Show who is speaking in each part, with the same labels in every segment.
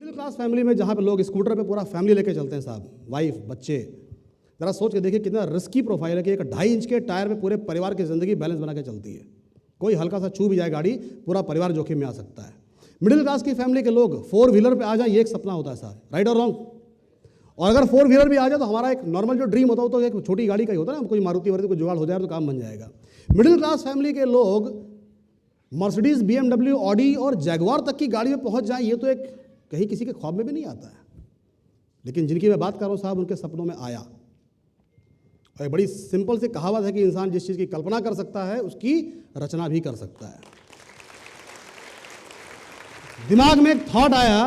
Speaker 1: Middle class family में जहाँ पे लोग स्कूटर पे पूरा फैमिली लेके चलते हैं साहब, वाइफ बच्चे, ज़रा सोच के देखिए कितना रिस्की प्रोफाइल है कि एक 2.5 इंच के टायर में पूरे परिवार की ज़िंदगी बैलेंस बना के चलती है। कोई हल्का सा छू भी जाए गाड़ी, पूरा परिवार जोखिम में आ सकता है। मिडिल क्लास की फैमिली के लोग 4 व्हीलर पे आ जाए, ये एक सपना होता है साहब, राइट और रॉन्ग। और अगर 4 व्हीलर भी आ जाए तो हमारा एक नॉर्मल जो ड्रीम होता है तो एक छोटी गाड़ी का ही होता है ना, कोई मारुति वारुति कोई जुगाड़ हो जाए तो काम बन जाएगा। मिडिल क्लास फैमिली के लोग मर्सिडीज, BMW, ऑडी और जैगवार तक की गाड़ी में पहुंच जाए, ये तो एक कहीं किसी के ख्वाब में भी नहीं आता है। लेकिन जिनकी मैं बात कर रहा हूं साहब, उनके सपनों में आया। और एक बड़ी सिंपल सी कहावत है कि इंसान जिस चीज़ की कल्पना कर सकता है उसकी रचना भी कर सकता है। दिमाग में एक थॉट आया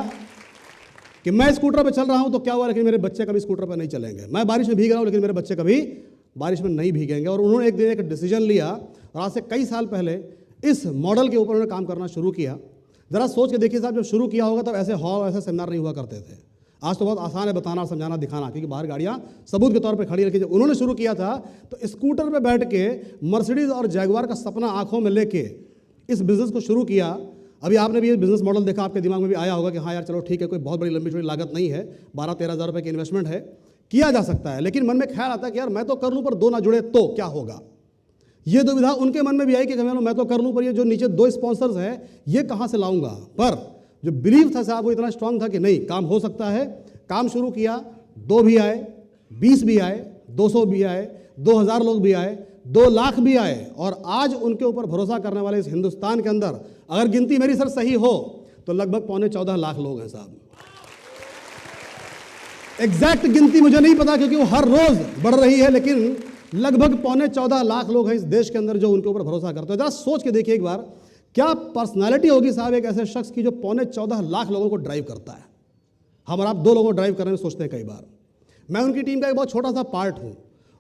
Speaker 1: कि मैं स्कूटर पर चल रहा हूं तो क्या हुआ, लेकिन मेरे बच्चे कभी स्कूटर पर नहीं चलेंगे। मैं बारिश में भीग रहा हूं लेकिन मेरे बच्चे कभी बारिश में नहीं भीगेंगे। और उन्होंने एक दिन एक डिसीजन लिया और आज से कई साल पहले इस मॉडल के ऊपर उन्होंने काम करना शुरू किया। ज़रा सोच के देखिए साहब, जब शुरू किया होगा तब ऐसे हॉल, ऐसे सेमिनार नहीं हुआ करते थे। आज तो बहुत आसान है बताना, समझाना, दिखाना, क्योंकि बाहर गाड़ियाँ सबूत के तौर पे खड़ी। लेकिन जब उन्होंने शुरू किया था तो स्कूटर पे बैठ के मर्सिडीज और जैगवार का सपना आंखों में लेके इस बिज़नेस को शुरू किया। अभी आपने भी ये बिज़नेस मॉडल देखा, आपके दिमाग में भी आया होगा कि हाँ यार चलो ठीक है, कोई बहुत बड़ी लंबी चौड़ी लागत नहीं है, 12-13 हज़ार रुपये की इन्वेस्टमेंट है, किया जा सकता है। लेकिन मन में ख्याल आता है कि यार मैं तो कर लूँ पर 2 ना जुड़े तो क्या होगा। ये दुविधा उनके मन में भी आई कि मैं तो कर लूँ पर ये जो नीचे 2 स्पॉन्सर्स हैं ये कहाँ से लाऊंगा। पर जो बिलीव था साहब वो इतना स्ट्रांग था कि नहीं, काम हो सकता है। काम शुरू किया, 2 भी आए, 20 भी आए, 200 भी आए, 2000 लोग भी आए, 2 लाख भी आए। और आज उनके ऊपर भरोसा करने वाले इस हिंदुस्तान के अंदर, अगर गिनती मेरी सर सही हो तो लगभग 14.25 लाख लोग हैं साहब। एग्जैक्ट गिनती मुझे नहीं पता क्योंकि वो हर रोज बढ़ रही है, लेकिन लगभग 14.25 लाख लोग हैं इस देश के अंदर जो उनके ऊपर भरोसा करते हैं। जरा सोच के देखिए एक बार, क्या पर्सनालिटी होगी साहब एक ऐसे शख्स की जो 14.25 लाख लोगों को ड्राइव करता है। हम और आप 2 लोगों को ड्राइव करने में सोचते हैं कई बार। मैं उनकी टीम का एक बहुत छोटा सा पार्ट हूं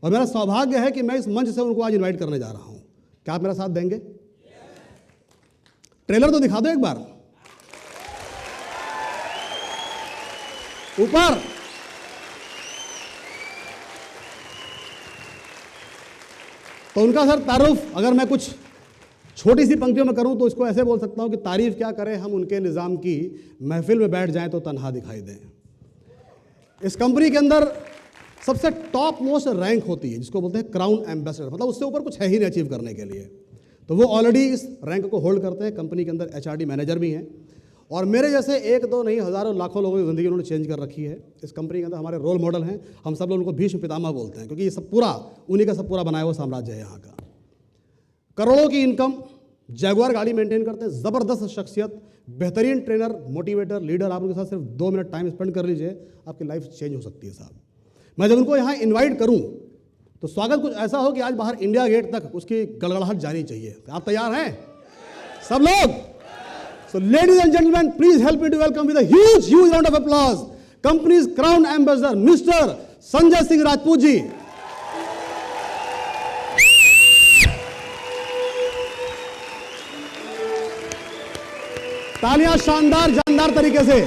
Speaker 1: और मेरा सौभाग्य है कि मैं इस मंच से उनको आज इनवाइट करने जा रहा हूं। क्या आप मेरा साथ देंगे? ट्रेलर तो दिखा दो एक बार ऊपर। तो उनका सर तारुफ अगर मैं कुछ छोटी सी पंक्तियों में करूं तो इसको ऐसे बोल सकता हूं कि तारीफ क्या करें हम उनके निज़ाम की, महफिल में बैठ जाएं तो तन्हा दिखाई दें। इस कंपनी के अंदर सबसे टॉप मोस्ट रैंक होती है जिसको बोलते हैं क्राउन एम्बेसडर, मतलब उससे ऊपर कुछ है ही नहीं अचीव करने के लिए। तो वो ऑलरेडी इस रैंक को होल्ड करते हैं। कंपनी के अंदर HRD मैनेजर भी हैं और मेरे जैसे 1-2 नहीं हज़ारों लाखों लोगों की ज़िंदगी उन्होंने चेंज कर रखी है। इस कंपनी के अंदर हमारे रोल मॉडल हैं। हम सब लोग उनको भीष्म पितामह बोलते हैं क्योंकि ये सब पूरा उन्हीं का सब पूरा बनाया हुआ साम्राज्य है यहाँ का। करोड़ों की इनकम, जैगवार गाड़ी मेंटेन करते हैं, ज़बरदस्त शख्सियत, बेहतरीन ट्रेनर, मोटिवेटर, लीडर। आप उनके साथ सिर्फ 2 मिनट टाइम स्पेंड कर लीजिए, आपकी लाइफ चेंज हो सकती है साहब। मैं जब उनको यहाँ इनवाइट करूँ तो स्वागत कुछ ऐसा हो कि आज बाहर इंडिया गेट तक उसकी गड़गड़ाहट जानी चाहिए। आप तैयार हैं सब लोग? So ladies and gentlemen, please help me to welcome with a huge round of applause company's crown ambassador Mr. Sanjay Singh Rajput ji. तालियां शानदार जानदार तरीके से।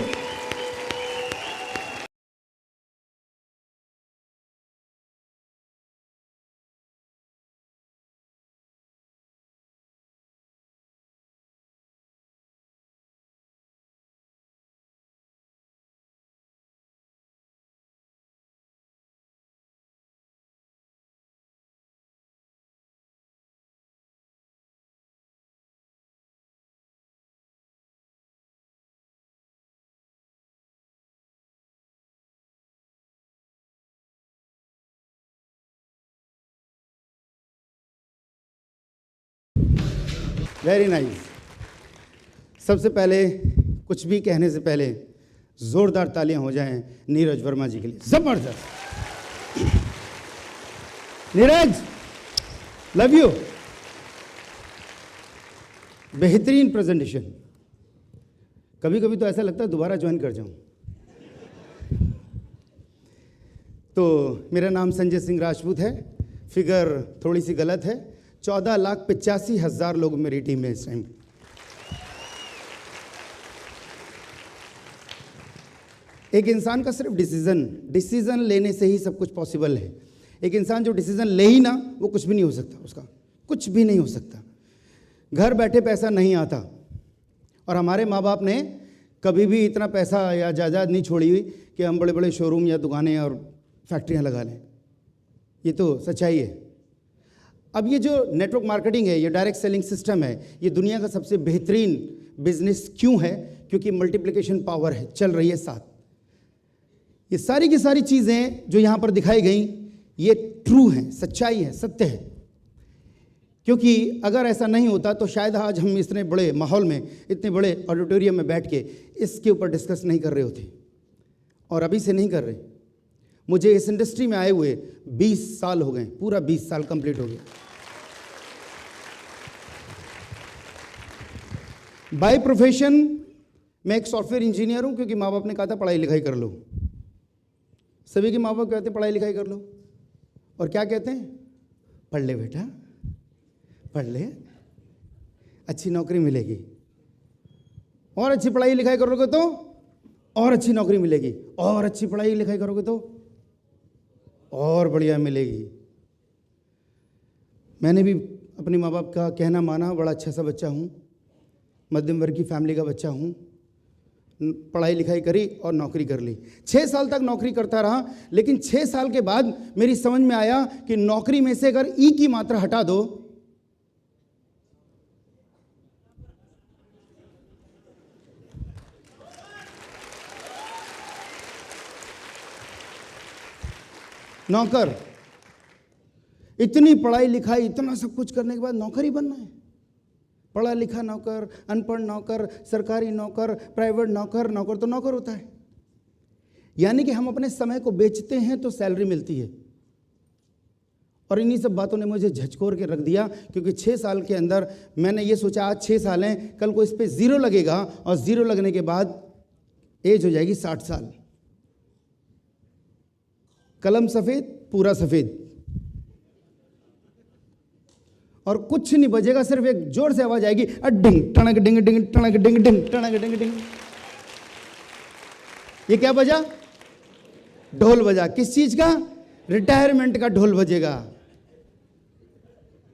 Speaker 2: Very nice. सबसे पहले कुछ भी कहने से पहले जोरदार तालियां हो जाएं नीरज वर्मा जी के लिए। जबरदस्त नीरज, लव यू। बेहतरीन प्रेजेंटेशन। कभी कभी तो ऐसा लगता है दोबारा ज्वाइन कर जाऊं। तो मेरा नाम संजय सिंह राजपूत है। फिगर थोड़ी सी गलत है। 14,85,000 लोग मेरी टीम में इस टाइम। एक इंसान का सिर्फ डिसीजन लेने से ही सब कुछ पॉसिबल है। एक इंसान जो डिसीजन ले ही ना, वो कुछ भी नहीं हो सकता, उसका कुछ भी नहीं हो सकता। घर बैठे पैसा नहीं आता और हमारे माँ बाप ने कभी भी इतना पैसा या जायदाद नहीं छोड़ी हुई कि हम बड़े बड़े शोरूम या दुकानें और फैक्ट्रियां लगा लें। ये तो सच्चाई है। अब ये जो नेटवर्क मार्केटिंग है, ये डायरेक्ट सेलिंग सिस्टम है, ये दुनिया का सबसे बेहतरीन बिजनेस क्यों है? क्योंकि मल्टीप्लिकेशन पावर है, चल रही है साथ। ये सारी की सारी चीज़ें जो यहाँ पर दिखाई गई ये ट्रू हैं, सच्चाई है, सत्य है। क्योंकि अगर ऐसा नहीं होता तो शायद आज हम इतने बड़े माहौल में, इतने बड़े ऑडिटोरियम में बैठ के इसके ऊपर डिस्कस नहीं कर रहे होते, और अभी से नहीं कर रहे। मुझे इस इंडस्ट्री में आए हुए 20 साल हो गए, पूरा 20 साल कंप्लीट हो गया। बाय प्रोफेशन मैं एक सॉफ्टवेयर इंजीनियर हूं, क्योंकि माँ बाप ने कहा था पढ़ाई लिखाई कर लो। सभी के माँ बाप कहते हैं पढ़ाई लिखाई कर लो, और क्या कहते हैं? पढ़ ले बेटा, पढ़ ले, अच्छी नौकरी मिलेगी, और अच्छी पढ़ाई लिखाई करोगे तो और अच्छी नौकरी मिलेगी, और अच्छी पढ़ाई लिखाई करोगे तो और बढ़िया मिलेगी। मैंने भी अपने माँ बाप का कहना माना, बड़ा अच्छा सा बच्चा हूँ, मध्यम वर्ग की फैमिली का बच्चा हूँ, पढ़ाई लिखाई करी और नौकरी कर ली। 6 साल तक नौकरी करता रहा, लेकिन 6 साल के बाद मेरी समझ में आया कि नौकरी में से अगर ई की मात्रा हटा दो नौकर, इतनी पढ़ाई लिखाई, इतना सब कुछ करने के बाद नौकर ही बनना है। पढ़ा लिखा नौकर, अनपढ़ नौकर, सरकारी नौकर, प्राइवेट नौकर, नौकर तो नौकर होता है। यानी कि हम अपने समय को बेचते हैं तो सैलरी मिलती है। और इन्हीं सब बातों ने मुझे झकझोर के रख दिया, क्योंकि 6 साल के अंदर मैंने ये सोचा आज 6 साल हैं, कल को इस पर 0 लगेगा, और 0 लगने के बाद एज हो जाएगी 60 साल। कलम सफ़ेद, पूरा सफ़ेद, और कुछ नहीं बजेगा, सिर्फ एक जोर से आवाज आएगी, डिंग टणक डिंग डिंग टणक डिंग डिंग टणक डिंग डिंग। ये क्या बजा? ढोल बजा। किस चीज का? रिटायरमेंट का ढोल बजेगा।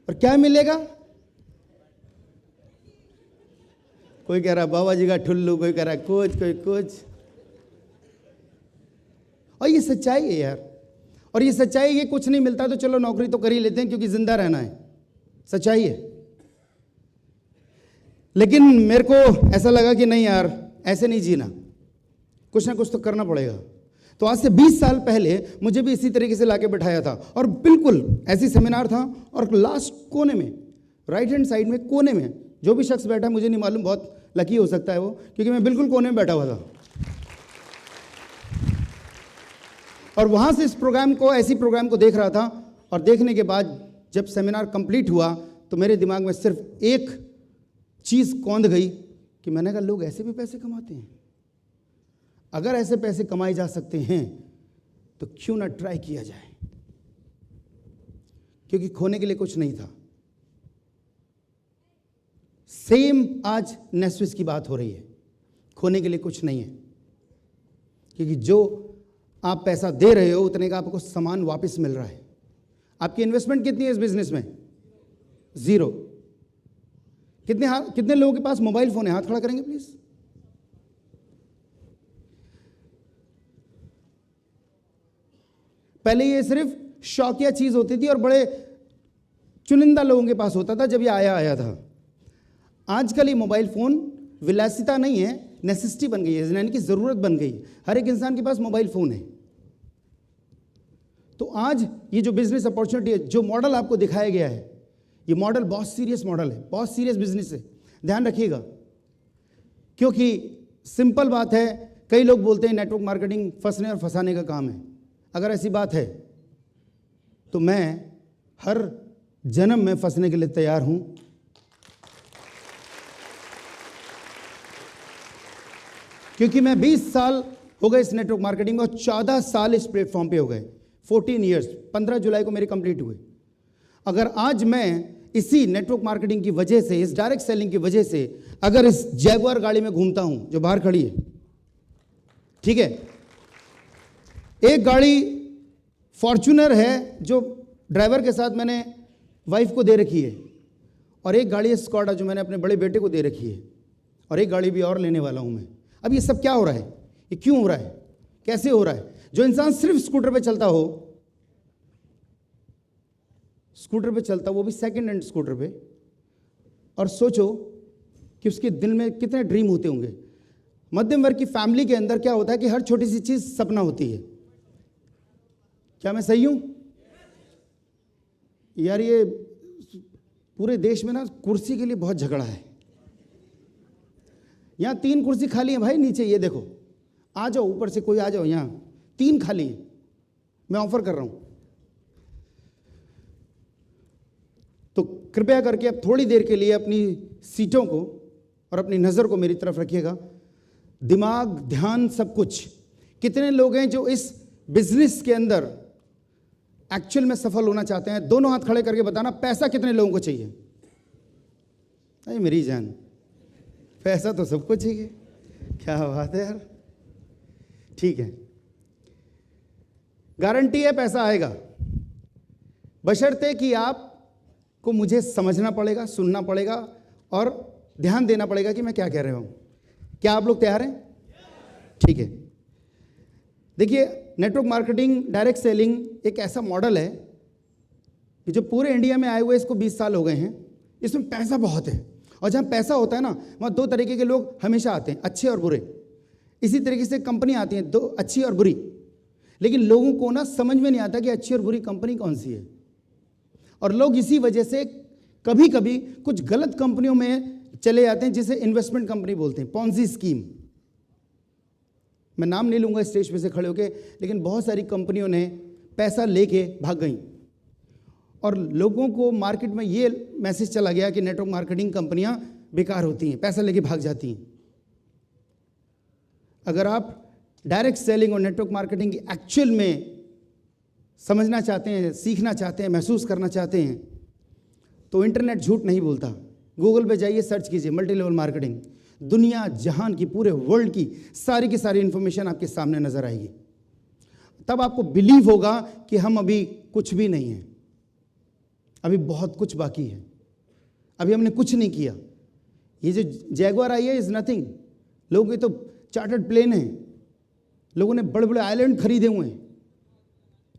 Speaker 2: और क्या मिलेगा? कोई कह रहा बाबा जी का ठुल्लू, कोई कह रहा कुछ, कोई कुछ। और ये सच्चाई है यार, और ये सच्चाई, ये कुछ नहीं मिलता तो चलो नौकरी तो कर ही लेते हैं क्योंकि जिंदा रहना है, सच्चाई है। लेकिन मेरे को ऐसा लगा कि नहीं यार, ऐसे नहीं जीना, कुछ ना कुछ तो करना पड़ेगा। तो आज से 20 साल पहले मुझे भी इसी तरीके से लाके बिठाया था, और बिल्कुल ऐसी सेमिनार था, और लास्ट कोने में, राइट हैंड साइड में कोने में जो भी शख्स बैठा, मुझे नहीं मालूम, बहुत लकी हो सकता है वो, क्योंकि मैं बिल्कुल कोने में बैठा हुआ था। और वहाँ से इस प्रोग्राम को, ऐसी प्रोग्राम को देख रहा था, और देखने के बाद जब सेमिनार कंप्लीट हुआ तो मेरे दिमाग में सिर्फ एक चीज़ कौंध गई कि मैंने कहा लोग ऐसे भी पैसे कमाते हैं। अगर ऐसे पैसे कमाए जा सकते हैं तो क्यों ना ट्राई किया जाए, क्योंकि खोने के लिए कुछ नहीं था। सेम आज नेस्विस की बात हो रही है, खोने के लिए कुछ नहीं है, क्योंकि जो आप पैसा दे रहे हो उतने का आपको सामान वापस मिल रहा है। आपकी इन्वेस्टमेंट कितनी है इस बिजनेस में? 0। कितने लोगों के पास मोबाइल फोन है? हाथ खड़ा करेंगे प्लीज। पहले ये सिर्फ शौकिया चीज होती थी और बड़े चुनिंदा लोगों के पास होता था जब ये आया था। आजकल ये मोबाइल फोन विलासिता नहीं है, नेसेसिटी बन गई है, यानी कि जरूरत बन गई। हर एक इंसान के पास मोबाइल फोन है। तो आज ये जो बिजनेस अपॉर्चुनिटी है, जो मॉडल आपको दिखाया गया है, ये मॉडल बहुत सीरियस मॉडल है, बहुत सीरियस बिजनेस है, ध्यान रखिएगा। क्योंकि सिंपल बात है, कई लोग बोलते हैं नेटवर्क मार्केटिंग फंसने और फंसाने का काम है। अगर ऐसी बात है तो मैं हर जन्म में फंसने के लिए तैयार हूं। क्योंकि मैं 20 साल हो गए इस नेटवर्क मार्केटिंग में और 14 साल इस प्लेटफॉर्म पे हो गए। 14 ईयर्स, 15 जुलाई को मेरे कंप्लीट हुए। अगर आज मैं इसी नेटवर्क मार्केटिंग की वजह से, इस डायरेक्ट सेलिंग की वजह से, अगर इस जैगुआर गाड़ी में घूमता हूं जो बाहर खड़ी है, ठीक है, एक गाड़ी फॉर्च्यूनर है जो ड्राइवर के साथ मैंने वाइफ को दे रखी है, और एक गाड़ी स्कॉडा जो मैंने अपने बड़े बेटे को दे रखी है, और एक गाड़ी भी और लेने वाला हूं मैं। अब ये सब क्या हो रहा है, ये क्यों हो रहा है, कैसे हो रहा है? जो इंसान सिर्फ स्कूटर पे चलता हो, स्कूटर पे चलता, वो भी सेकंड हैंड स्कूटर पे, और सोचो कि उसके दिल में कितने ड्रीम होते होंगे। मध्यम वर्ग की फैमिली के अंदर क्या होता है कि हर छोटी सी चीज सपना होती है। क्या मैं सही हूं यार? ये पूरे देश में ना कुर्सी के लिए बहुत झगड़ा है। यहां 3 कुर्सी खाली है भाई, नीचे ये देखो, आ जाओ, ऊपर से कोई आ जाओ, यहां 3 खाली है, मैं ऑफर कर रहा हूं। तो कृपया करके अब थोड़ी देर के लिए अपनी सीटों को और अपनी नजर को मेरी तरफ रखिएगा। दिमाग, ध्यान, सब कुछ। कितने लोग हैं जो इस बिजनेस के अंदर एक्चुअल में सफल होना चाहते हैं? दोनों हाथ खड़े करके बताना, पैसा कितने लोगों को चाहिए? अरे मेरी जान, पैसा तो सबको चाहिए। क्या बात है यार, ठीक है, गारंटी है पैसा आएगा, बशर्ते कि आपको मुझे समझना पड़ेगा, सुनना पड़ेगा और ध्यान देना पड़ेगा कि मैं क्या कह रहा हूं। क्या आप लोग तैयार हैं? ठीक है। देखिए, नेटवर्क मार्केटिंग, डायरेक्ट सेलिंग एक ऐसा मॉडल है कि जो पूरे इंडिया में आए हुए इसको 20 साल हो गए हैं। इसमें पैसा बहुत है, और जहाँ पैसा होता है ना, वहाँ 2 तरीके के लोग हमेशा आते हैं, अच्छे और बुरे। इसी तरीके से कंपनी आती हैं, 2, अच्छी और बुरी। लेकिन लोगों को ना समझ में नहीं आता कि अच्छी और बुरी कंपनी कौन सी है, और लोग इसी वजह से कभी कभी कुछ गलत कंपनियों में चले जाते हैं, जिसे इन्वेस्टमेंट कंपनी बोलते हैं, पॉन्जी स्कीम। मैं नाम नहीं लूंगा स्टेज पे से खड़े होके, लेकिन बहुत सारी कंपनियों ने पैसा लेके भाग गई, और लोगों को मार्केट में ये मैसेज चला गया कि नेटवर्क मार्केटिंग कंपनियां बेकार होती हैं, पैसा लेके भाग जाती हैं। अगर आप डायरेक्ट सेलिंग और नेटवर्क मार्केटिंग की एक्चुअल में समझना चाहते हैं, सीखना चाहते हैं, महसूस करना चाहते हैं, तो इंटरनेट झूठ नहीं बोलता। गूगल पे जाइए, सर्च कीजिए मल्टी लेवल मार्केटिंग, दुनिया जहान की, पूरे वर्ल्ड की सारी इंफॉर्मेशन आपके सामने नजर आएगी। तब आपको बिलीव होगा कि हम अभी कुछ भी नहीं है, अभी बहुत कुछ बाकी है, अभी हमने कुछ नहीं किया। ये जो जैगुआर आई है इज नथिंग। लोगों के तो चार्टर्ड प्लेन है, लोगों ने बड़े बड़े आइलैंड खरीदे हुए हैं,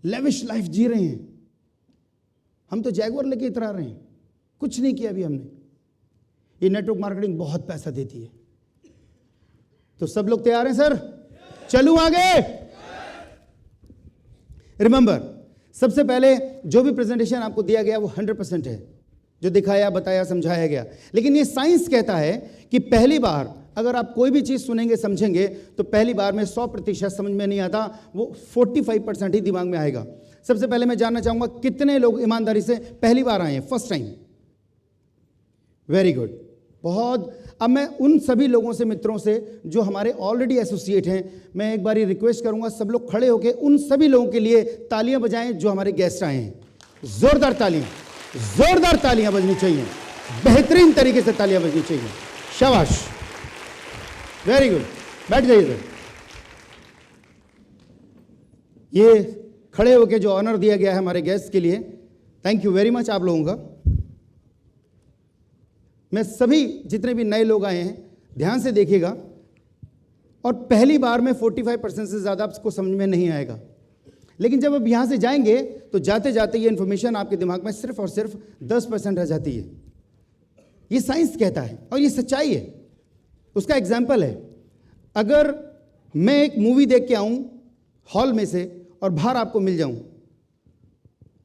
Speaker 2: लेविश लाइफ जी रहे हैं। हम तो जैगुआर लेके इतरा रहे हैं, कुछ नहीं किया अभी हमने। ये नेटवर्क मार्केटिंग बहुत पैसा देती है। तो सब लोग तैयार हैं सर? चलूं आगे? रिमेंबर, सबसे पहले जो भी प्रेजेंटेशन आपको दिया गया वो 100% है, जो दिखाया, बताया, समझाया गया। लेकिन ये साइंस कहता है कि पहली बार अगर आप कोई भी चीज सुनेंगे, समझेंगे, तो पहली बार में 100% समझ में नहीं आता, वो 45% ही दिमाग में आएगा। सबसे पहले मैं जानना चाहूंगा कितने लोग ईमानदारी से पहली बार आए हैं, फर्स्ट टाइम? वेरी गुड, बहुत। अब मैं उन सभी लोगों से, मित्रों से जो हमारे ऑलरेडी एसोसिएट हैं, मैं एक बार रिक्वेस्ट करूंगा, सब लोग खड़े होकर उन सभी लोगों के लिए तालियां बजाएं जो हमारे गेस्ट आए हैं। जोरदार तालियां बजनी चाहिए, बेहतरीन तरीके से तालियां बजनी चाहिए। शाबाश, वेरी गुड। बैठ जाइए सर। ये खड़े होकर जो ऑनर दिया गया है हमारे गेस्ट के लिए, थैंक यू वेरी मच आप लोगों का। मैं सभी जितने भी नए लोग आए हैं ध्यान से देखिएगा, और पहली बार में 45% से ज़्यादा आपको समझ में नहीं आएगा। लेकिन जब आप यहाँ से जाएंगे तो जाते जाते ये इन्फॉर्मेशन आपके दिमाग में सिर्फ और सिर्फ 10% रह जाती है। ये साइंस कहता है और ये सच्चाई है। उसका एग्जाम्पल है, अगर मैं एक मूवी देख के आऊँ हॉल में से और बाहर आपको मिल जाऊँ,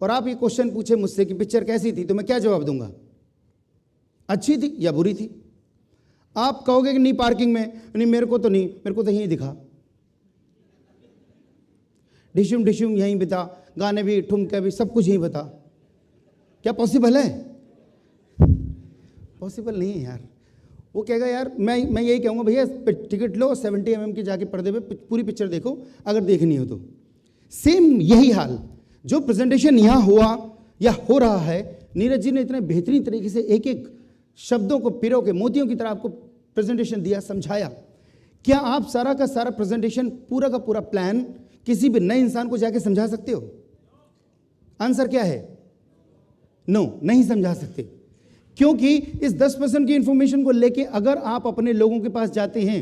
Speaker 2: और आप ये क्वेश्चन पूछे मुझसे कि पिक्चर कैसी थी, तो मैं क्या जवाब दूंगा? अच्छी थी या बुरी थी? आप कहोगे कि नहीं पार्किंग में, नहीं मेरे को तो यहीं दिखा, डिशुम डिशुम यहीं बता, गाने भी, ठुमके भी, सब कुछ यहीं बता। क्या पॉसिबल है? पॉसिबल नहीं है यार। वो कहेगा यार, मैं यही कहूँगा भैया टिकट लो, 70 mm की जाके पर्दे पे पूरी पिक्चर देखो अगर देखनी हो तो। सेम यही हाल जो प्रेजेंटेशन यहाँ हुआ या हो रहा है, नीरज जी ने इतने बेहतरीन तरीके से एक एक शब्दों को पिरो के मोतियों की तरह आपको प्रेजेंटेशन दिया, समझाया। क्या आप सारा का सारा प्रेजेंटेशन, पूरा का पूरा प्लान किसी भी नए इंसान को जाके समझा सकते हो? आंसर क्या है? नो, नहीं समझा सकते। क्योंकि इस 10% की इंफॉर्मेशन को लेके अगर आप अपने लोगों के पास जाते हैं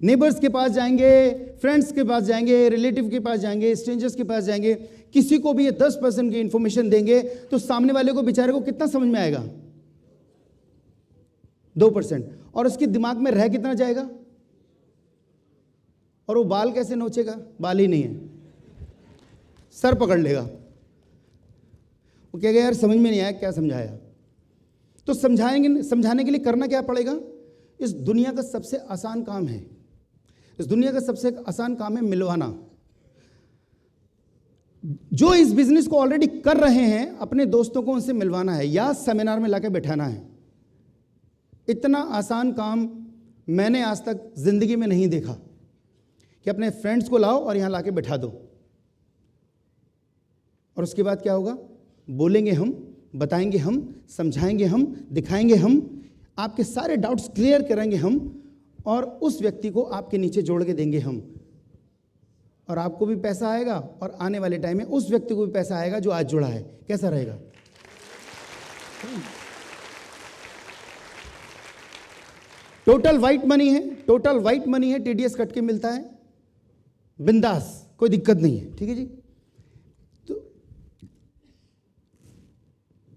Speaker 2: नेबर्स के पास जाएंगे, फ्रेंड्स के पास जाएंगे, रिलेटिव के पास जाएंगे, स्ट्रेंजर्स के पास जाएंगे, किसी को भी ये 10% की इंफॉर्मेशन देंगे तो सामने वाले को बेचारे को कितना समझ में आएगा? 2%। और उसके दिमाग में रह कितना जाएगा? और वो बाल कैसे नोचेगा? बाल ही नहीं है, सर पकड़ लेगा। वो कहेगा यार समझ में नहीं आया, क्या समझाया? तो समझाने के लिए करना क्या पड़ेगा? इस दुनिया का सबसे आसान काम है, इस दुनिया का सबसे आसान काम है मिलवाना। जो इस बिजनेस को ऑलरेडी कर रहे हैं अपने दोस्तों को उनसे मिलवाना है या सेमिनार में लाके बैठाना है। इतना आसान काम मैंने आज तक जिंदगी में नहीं देखा कि अपने फ्रेंड्स को लाओ और यहां लाके बैठा दो, और उसके बाद क्या होगा? बोलेंगे हम, बताएंगे हम, समझाएंगे हम, दिखाएंगे हम, आपके सारे डाउट्स क्लियर करेंगे हम, और उस व्यक्ति को आपके नीचे जोड़ के देंगे हम, और आपको भी पैसा आएगा और आने वाले टाइम में उस व्यक्ति को भी पैसा आएगा जो आज जुड़ा है। कैसा रहेगा? टोटल वाइट मनी है, टोटल वाइट मनी है, टीडीएस कट के मिलता है, बिंदास, कोई दिक्कत नहीं है। ठीक है जी। तो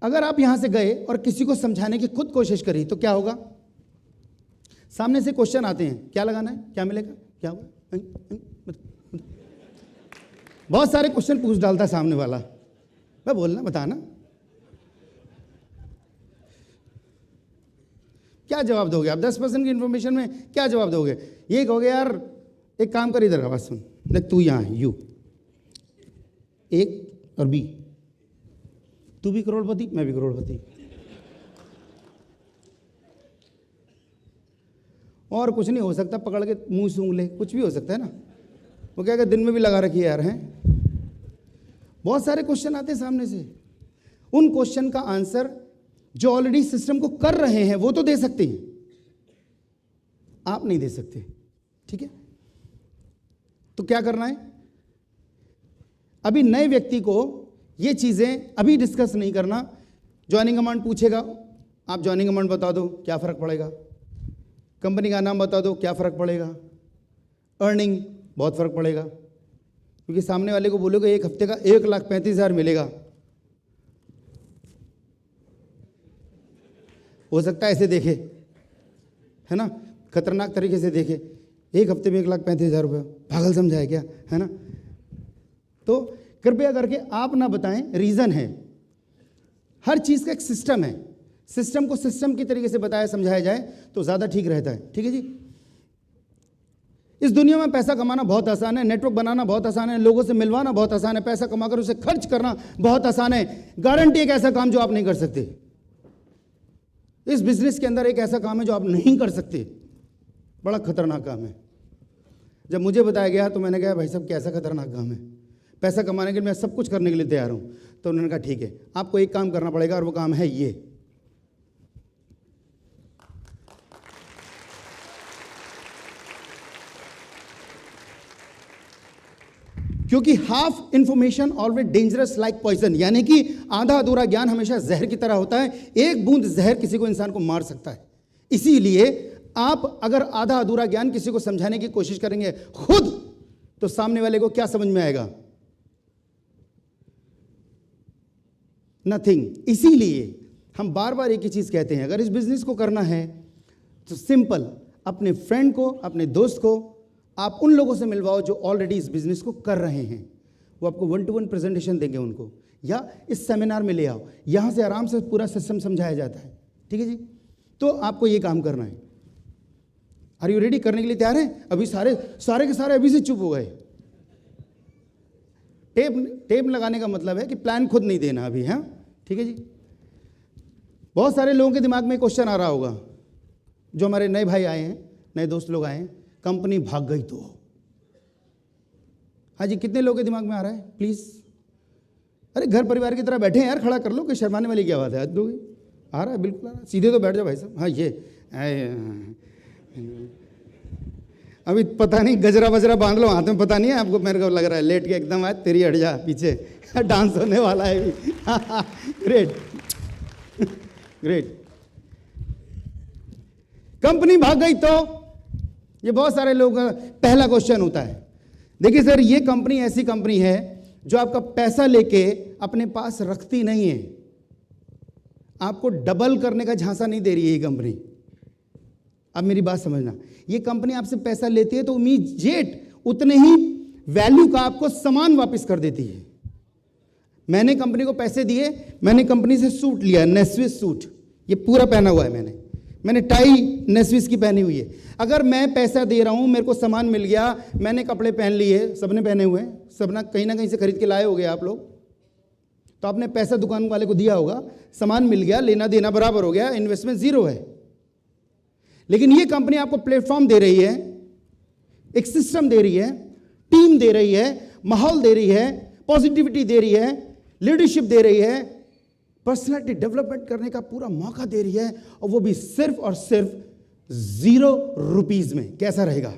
Speaker 2: अगर आप यहां से गए और किसी को समझाने की खुद कोशिश करी तो क्या होगा? सामने से क्वेश्चन आते हैं, क्या लगाना है, क्या मिलेगा, क्या होगा, बहुत सारे क्वेश्चन पूछ डालता है सामने वाला। मैं बोलना, बताना, क्या जवाब दोगे आप? 10% की इंफॉर्मेशन में क्या जवाब दोगे? ये कहोगे यार एक काम कर, इधर आवाज सुन, देख तू यहां है, यू एक और बी, तू भी करोड़पति, मैं भी करोड़पति, और कुछ नहीं हो सकता, पकड़ के मुंह सूंघ ले, कुछ भी हो सकता है ना। वो क्या दिन में भी लगा रखी है यार, हैं? बहुत सारे क्वेश्चन आते हैं सामने से। उन क्वेश्चन का आंसर जो ऑलरेडी सिस्टम को कर रहे हैं वो तो दे सकते हैं, आप नहीं दे सकते। ठीक है, तो क्या करना है? अभी नए व्यक्ति को ये चीजें अभी डिस्कस नहीं करना। ज्वाइनिंग अमाउंट पूछेगा, आप ज्वाइनिंग अमाउंट बता दो, क्या फर्क पड़ेगा? कंपनी का नाम बता दो, क्या फर्क पड़ेगा? अर्निंग, बहुत फर्क पड़ेगा, क्योंकि सामने वाले को बोलोगे एक हफ्ते का 1,35,000 मिलेगा, हो सकता है ऐसे देखे, है ना, खतरनाक तरीके से देखे, एक हफ्ते में 1,35,000 रुपये, पागल समझा है क्या, है ना? तो कृपया करके आप ना बताएं, रीजन है। हर चीज का एक सिस्टम है, सिस्टम को सिस्टम की तरीके से बताया समझाया जाए तो ज्यादा ठीक रहता है। ठीक है जी। इस दुनिया में पैसा कमाना बहुत आसान है, नेटवर्क बनाना बहुत आसान है, लोगों से मिलवाना बहुत आसान है, पैसा कमाकर उसे खर्च करना बहुत आसान है। गारंटी एक ऐसा काम जो आप नहीं कर सकते। इस बिजनेस के अंदर एक ऐसा काम है जो आप नहीं कर सकते, बड़ा खतरनाक काम है। जब मुझे बताया गया तो मैंने कहा भाई साहब कैसा खतरनाक काम है, पैसा कमाने के लिए मैं सब कुछ करने के लिए तैयार हूं। तो उन्होंने कहा ठीक है, आपको एक काम करना पड़ेगा और वो काम है ये। क्योंकि half information always dangerous like poison, यानी कि आधा अधूरा ज्ञान हमेशा जहर की तरह होता है। एक बूंद जहर किसी को, इंसान को मार सकता है। इसीलिए आप अगर आधा अधूरा ज्ञान किसी को समझाने की कोशिश करेंगे खुद, तो सामने वाले को क्या समझ में आएगा? नथिंग। इसीलिए हम बार बार एक ही चीज कहते हैं, अगर इस बिजनेस को करना है तो सिंपल, अपने फ्रेंड को, अपने दोस्त को आप उन लोगों से मिलवाओ जो ऑलरेडी इस बिजनेस को कर रहे हैं। वो आपको 1-to-1 प्रेजेंटेशन देंगे उनको, या इस सेमिनार में ले आओ, यहां से आराम से पूरा सिस्टम समझाया जाता है। ठीक है जी। तो आपको ये काम करना है। Are you ready? करने के लिए तैयार है? अभी सारे के सारे अभी से चुप हो गए। टेप लगाने का मतलब है कि प्लान खुद नहीं देना अभी। हाँ ठीक है जी। बहुत सारे लोगों के दिमाग में क्वेश्चन आ रहा होगा, जो हमारे नए भाई आए हैं, नए दोस्त लोग आए हैं, कंपनी भाग गई तो। हाँ जी, कितने लोगों के दिमाग में आ रहा है प्लीज? अरे घर परिवार की तरह बैठे हैं यार, खड़ा कर लो, कि शर्माने वाली क्या बात है? आज लोग आ रहा है, बिल्कुल आ रहा है, सीधे तो बैठ जाओ भाई साहब। हाँ ये अभी पता नहीं गजरा वजरा बांध लो हाथ में, पता नहीं है आपको, मेरे को लग रहा है लेट के एकदम आज तेरी हट जा पीछे, डांस होने वाला है अभी। Great great. कंपनी भाग गई तो, ये बहुत सारे लोगों का पहला क्वेश्चन होता है। देखिए सर, ये कंपनी ऐसी कंपनी है जो आपका पैसा लेके अपने पास रखती नहीं है, आपको डबल करने का झांसा नहीं दे रही है ये कंपनी। अब मेरी बात समझना, ये कंपनी आपसे पैसा लेती है तो इमीडिएट उतने ही वैल्यू का आपको सामान वापस कर देती है। मैंने कंपनी को पैसे दिए, मैंने कंपनी से सूट लिया, नेस्विस सूट, ये पूरा पहना हुआ है मैंने टाई नेस्विस की पहनी हुई है। अगर मैं पैसा दे रहा हूं, मेरे को सामान मिल गया, मैंने कपड़े पहन लिए, सबने पहने हुए हैं, सब ना कहीं से खरीद के लाए होगे आप लोग, तो आपने पैसा दुकान वाले को दिया होगा, सामान मिल गया, लेना देना बराबर हो गया, इन्वेस्टमेंट जीरो है। लेकिन ये कंपनी आपको प्लेटफॉर्म दे रही है, एक सिस्टम दे रही है, टीम दे रही है, माहौल दे रही है, पॉजिटिविटी दे रही है, लीडरशिप दे रही है, पर्सनालिटी डेवलपमेंट करने का पूरा मौका दे रही है, और वो भी सिर्फ और सिर्फ 0 रुपीज में। कैसा रहेगा?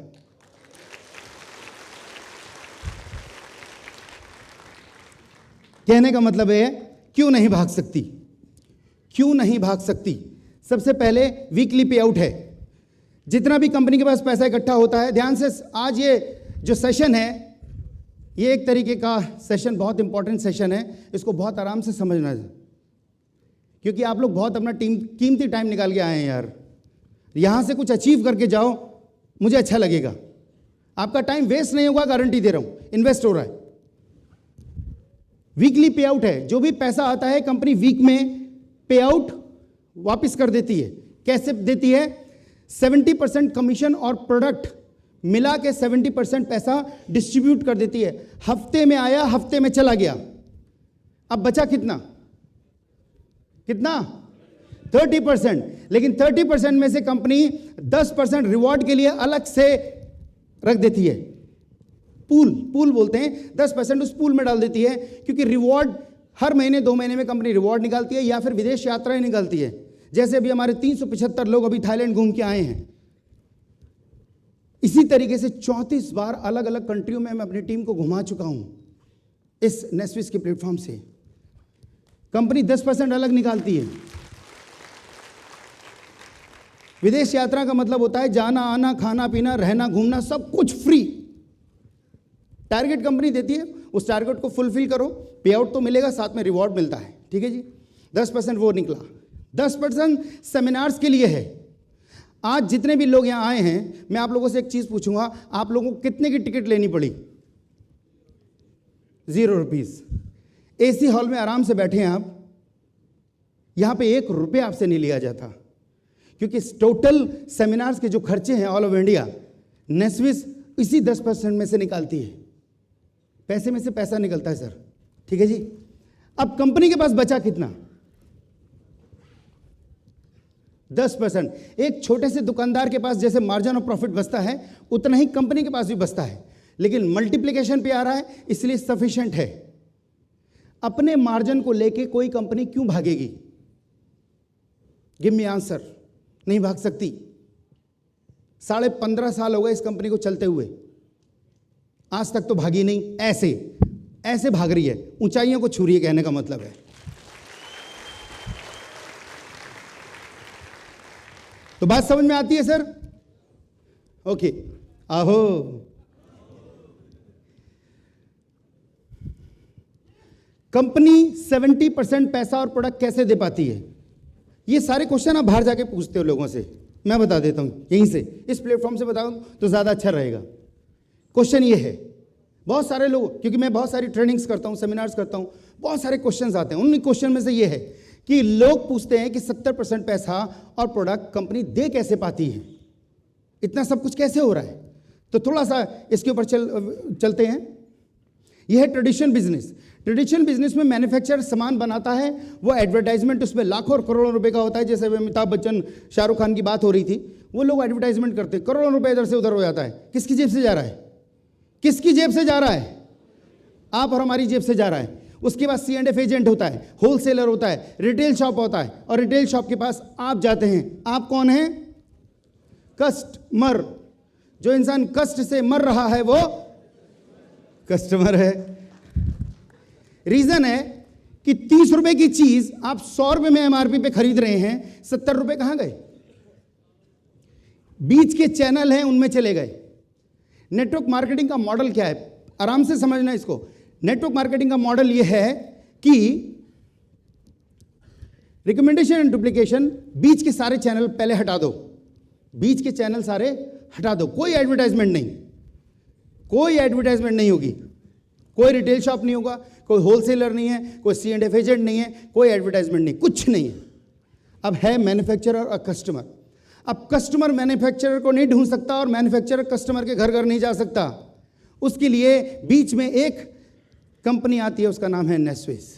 Speaker 2: कहने का मतलब है क्यों नहीं भाग सकती, क्यों नहीं भाग सकती? सबसे पहले वीकली पे आउट है। जितना भी कंपनी के पास पैसा इकट्ठा होता है, ध्यान से आज ये जो सेशन है, ये एक तरीके का सेशन, बहुत इंपॉर्टेंट सेशन है, इसको बहुत आराम से समझना है, क्योंकि आप लोग बहुत अपना कीमती टाइम निकाल के आए हैं यार। यहां से कुछ अचीव करके जाओ, मुझे अच्छा लगेगा। आपका टाइम वेस्ट नहीं होगा, गारंटी दे रहा हूं, इन्वेस्ट हो रहा है। वीकली पे आउट है, जो भी पैसा आता है कंपनी वीक में पे आउट वापस कर देती है। कैसे देती है? 70% कमीशन और प्रोडक्ट मिला के 70% पैसा डिस्ट्रीब्यूट कर देती है। हफ्ते में आया, हफ्ते में चला गया, अब बचा कितना? 30%। लेकिन 30% में से कंपनी 10% रिवॉर्ड के लिए अलग से रख देती है। पूल बोलते हैं, 10% उस पूल में डाल देती है, क्योंकि रिवॉर्ड हर महीने 2 महीने में कंपनी रिवॉर्ड निकालती है, या फिर विदेश यात्राएं निकालती है। जैसे अभी हमारे 375 लोग अभी थाईलैंड घूम के आए हैं। इसी तरीके से 34 बार अलग अलग कंट्रियों में मैं अपनी टीम को घुमा चुका हूं इस नेस्विस के प्लेटफॉर्म से। कंपनी 10% अलग निकालती है। विदेश यात्रा का मतलब होता है जाना आना, खाना पीना, रहना, घूमना, सब कुछ फ्री। टारगेट कंपनी देती है, उस टारगेट को फुलफिल करो, पे आउट तो मिलेगा, साथ में रिवॉर्ड मिलता है। ठीक है जी, 10% वो निकला। 10% सेमिनार्स के लिए है। आज जितने भी लोग यहां आए हैं, मैं आप लोगों से एक चीज पूछूंगा, आप लोगों को कितने की टिकट लेनी पड़ी? 0 रुपीज। एसी हॉल में आराम से बैठे हैं आप, यहां पे 1 रुपया आपसे नहीं लिया जाता, क्योंकि टोटल सेमिनार्स के जो खर्चे हैं ऑल ओवर इंडिया, नेस्विस इसी 10% में से निकालती है। पैसे में से पैसा निकलता है सर। ठीक है जी। अब कंपनी के पास बचा कितना? 10%। एक छोटे से दुकानदार के पास जैसे मार्जिन ऑफ प्रॉफिट बचता है, उतना ही कंपनी के पास भी बचता है, लेकिन मल्टीप्लिकेशन पे आ रहा है, इसलिए सफिशिएंट है। अपने मार्जिन को लेके कोई कंपनी क्यों भागेगी? Give me answer. नहीं भाग सकती। 15.5 साल हो गए इस कंपनी को चलते हुए, आज तक तो भागी नहीं। ऐसे भाग रही है, ऊंचाइयों को छू रही है, कहने का मतलब है। तो बात समझ में आती है सर? ओके, आहो। कंपनी 70% पैसा और प्रोडक्ट कैसे दे पाती है? ये सारे क्वेश्चन आप बाहर जाके पूछते हो लोगों से, मैं बता देता हूं यहीं से, इस प्लेटफॉर्म से बताऊं तो ज्यादा अच्छा रहेगा। क्वेश्चन ये है, बहुत सारे लोग, क्योंकि मैं बहुत सारी ट्रेनिंग्स करता हूं, सेमिनार्स करता हूं, बहुत सारे क्वेश्चंस आते हैं। उन क्वेश्चन में से ये है कि लोग पूछते हैं कि 70% पैसा और प्रोडक्ट कंपनी दे कैसे पाती है, इतना सब कुछ कैसे हो रहा है? तो थोड़ा सा इसके ऊपर चलते हैं। यह है ट्रेडिशनल बिजनेस। ट्रेडिशनल बिजनेस में मैन्युफैक्चरर सामान बनाता है, वो एडवर्टाइजमेंट उसमें लाखों और करोड़ों रुपए का होता है। जैसे अमिताभ बच्चन, शाहरुख खान की बात हो रही थी, वो लोग एडवर्टाइजमेंट करते हैं, करोड़ों रुपए इधर से उधर हो जाता है। किसकी जेब से जा रहा है? किसकी जेब से जा रहा है? आप और हमारी जेब से जा रहा है। उसके बाद C&F एजेंट होता है, होलसेलर होता है, रिटेल शॉप होता है, और रिटेल शॉप के पास आप जाते हैं। आप कौन हैं? कस्टमर। जो इंसान कष्ट से मर रहा है वो कस्टमर है। रीजन है कि 30 रुपए की चीज आप 100 रुपए में MRP पे खरीद रहे हैं, 70 रुपए कहां गए? बीच के चैनल हैं उनमें चले गए। नेटवर्क मार्केटिंग का मॉडल क्या है, आराम से समझना इसको। नेटवर्क मार्केटिंग का मॉडल यह है कि रिकमेंडेशन एंड डुप्लीकेशन, बीच के सारे चैनल पहले हटा दो, बीच के चैनल सारे हटा दो। कोई एडवर्टाइजमेंट नहीं, कोई एडवर्टाइजमेंट नहीं होगी, कोई रिटेल शॉप नहीं होगा, कोई होलसेलर नहीं है, कोई C&F एजेंट नहीं है, कोई एडवर्टाइजमेंट नहीं, कुछ नहीं है। अब है मैन्युफैक्चरर और कस्टमर। अब कस्टमर मैन्युफैक्चरर को नहीं ढूंढ सकता और मैन्युफैक्चरर कस्टमर के घर घर नहीं जा सकता। उसके लिए बीच में एक कंपनी आती है, उसका नाम है नेस्विस।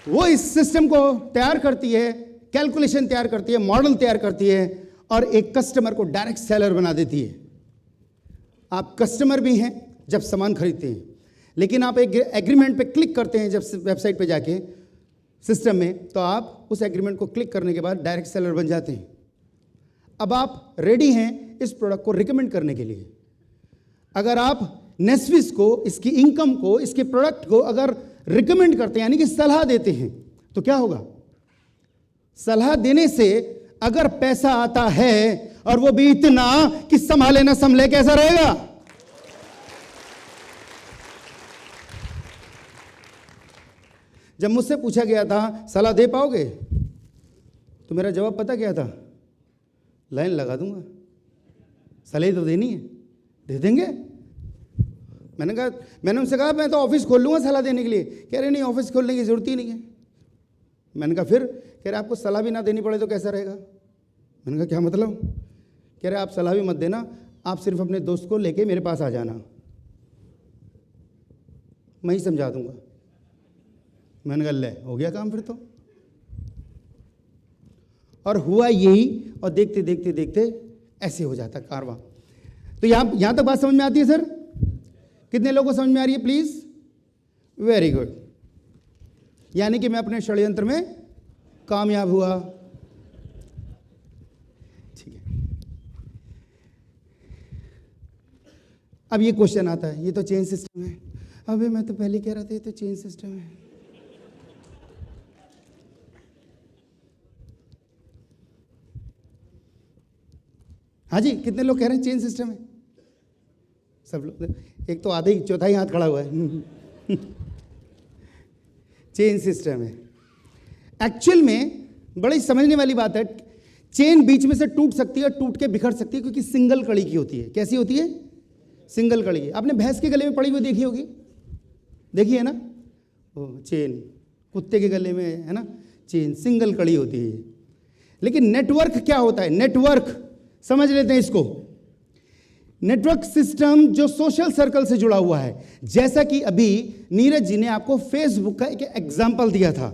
Speaker 2: वो इस सिस्टम को तैयार करती है, कैलकुलेशन तैयार करती है, मॉडल तैयार करती है और एक कस्टमर को डायरेक्ट सेलर बना देती है। आप कस्टमर भी हैं जब सामान खरीदते हैं, लेकिन आप एक एग्रीमेंट पे क्लिक करते हैं जब वेबसाइट पे जाके सिस्टम में, तो आप उस एग्रीमेंट को क्लिक करने के बाद डायरेक्ट सेलर बन जाते हैं। अब आप रेडी हैं इस प्रोडक्ट को रिकमेंड करने के लिए। अगर आप नेस्विस को, इसकी इनकम को, इसके प्रोडक्ट को अगर रिकमेंड करते हैं, यानी कि सलाह देते हैं, तो क्या होगा? सलाह देने से अगर पैसा आता है और वो भी इतना कि संभाले ना संभले, कैसा रहेगा? जब मुझसे पूछा गया था सलाह दे पाओगे, तो मेरा जवाब पता क्या था? लाइन लगा दूंगा, सलाह तो देनी है, दे देंगे। मैंने उनसे कहा मैं तो ऑफिस खोल लूंगा सलाह देने के लिए। कह रहे नहीं, ऑफिस खोलने की जरूरत ही नहीं है। मैंने कहा फिर? कह रहे आपको सलाह भी ना देनी पड़े तो कैसा रहेगा? मैंने कहा क्या मतलब? कह रहे आप सलाह भी मत देना, आप सिर्फ अपने दोस्त को लेके मेरे पास आ जाना, मैं ही समझा दूंगा। मैंने कहा ले, हो गया काम फिर तो। और हुआ यही, और देखते देखते देखते ऐसे हो जाता कारवां। तो यहां तक बात समझ में आती है सर? कितने लोगों को समझ में आ रही है प्लीज? Very good. यानी कि मैं अपने षड्यंत्र में कामयाब हुआ। ठीक है, अब ये क्वेश्चन आता है, ये तो चेन सिस्टम है। अबे मैं तो पहले कह रहा था ये तो चेन सिस्टम है। हाँ जी, कितने लोग कह रहे हैं चेन सिस्टम है? सब लोग, एक तो आधे चौथाई हाथ खड़ा हुआ है। चेन सिस्टम है। एक्चुअल में बड़ी समझने वाली बात है। चेन बीच में से टूट सकती है, टूट के बिखर सकती है, क्योंकि सिंगल कड़ी की होती है। कैसी होती है? सिंगल कड़ी की। आपने भैंस के गले में पड़ी हुई देखी होगी, देखी है ना? वो चेन कुत्ते के गले में है ना, चेन सिंगल कड़ी होती है। लेकिन नेटवर्क क्या होता है? नेटवर्क समझ लेते हैं इसको। नेटवर्क सिस्टम जो सोशल सर्कल से जुड़ा हुआ है, जैसा कि अभी नीरज जी ने आपको फेसबुक का एक एग्जांपल दिया था।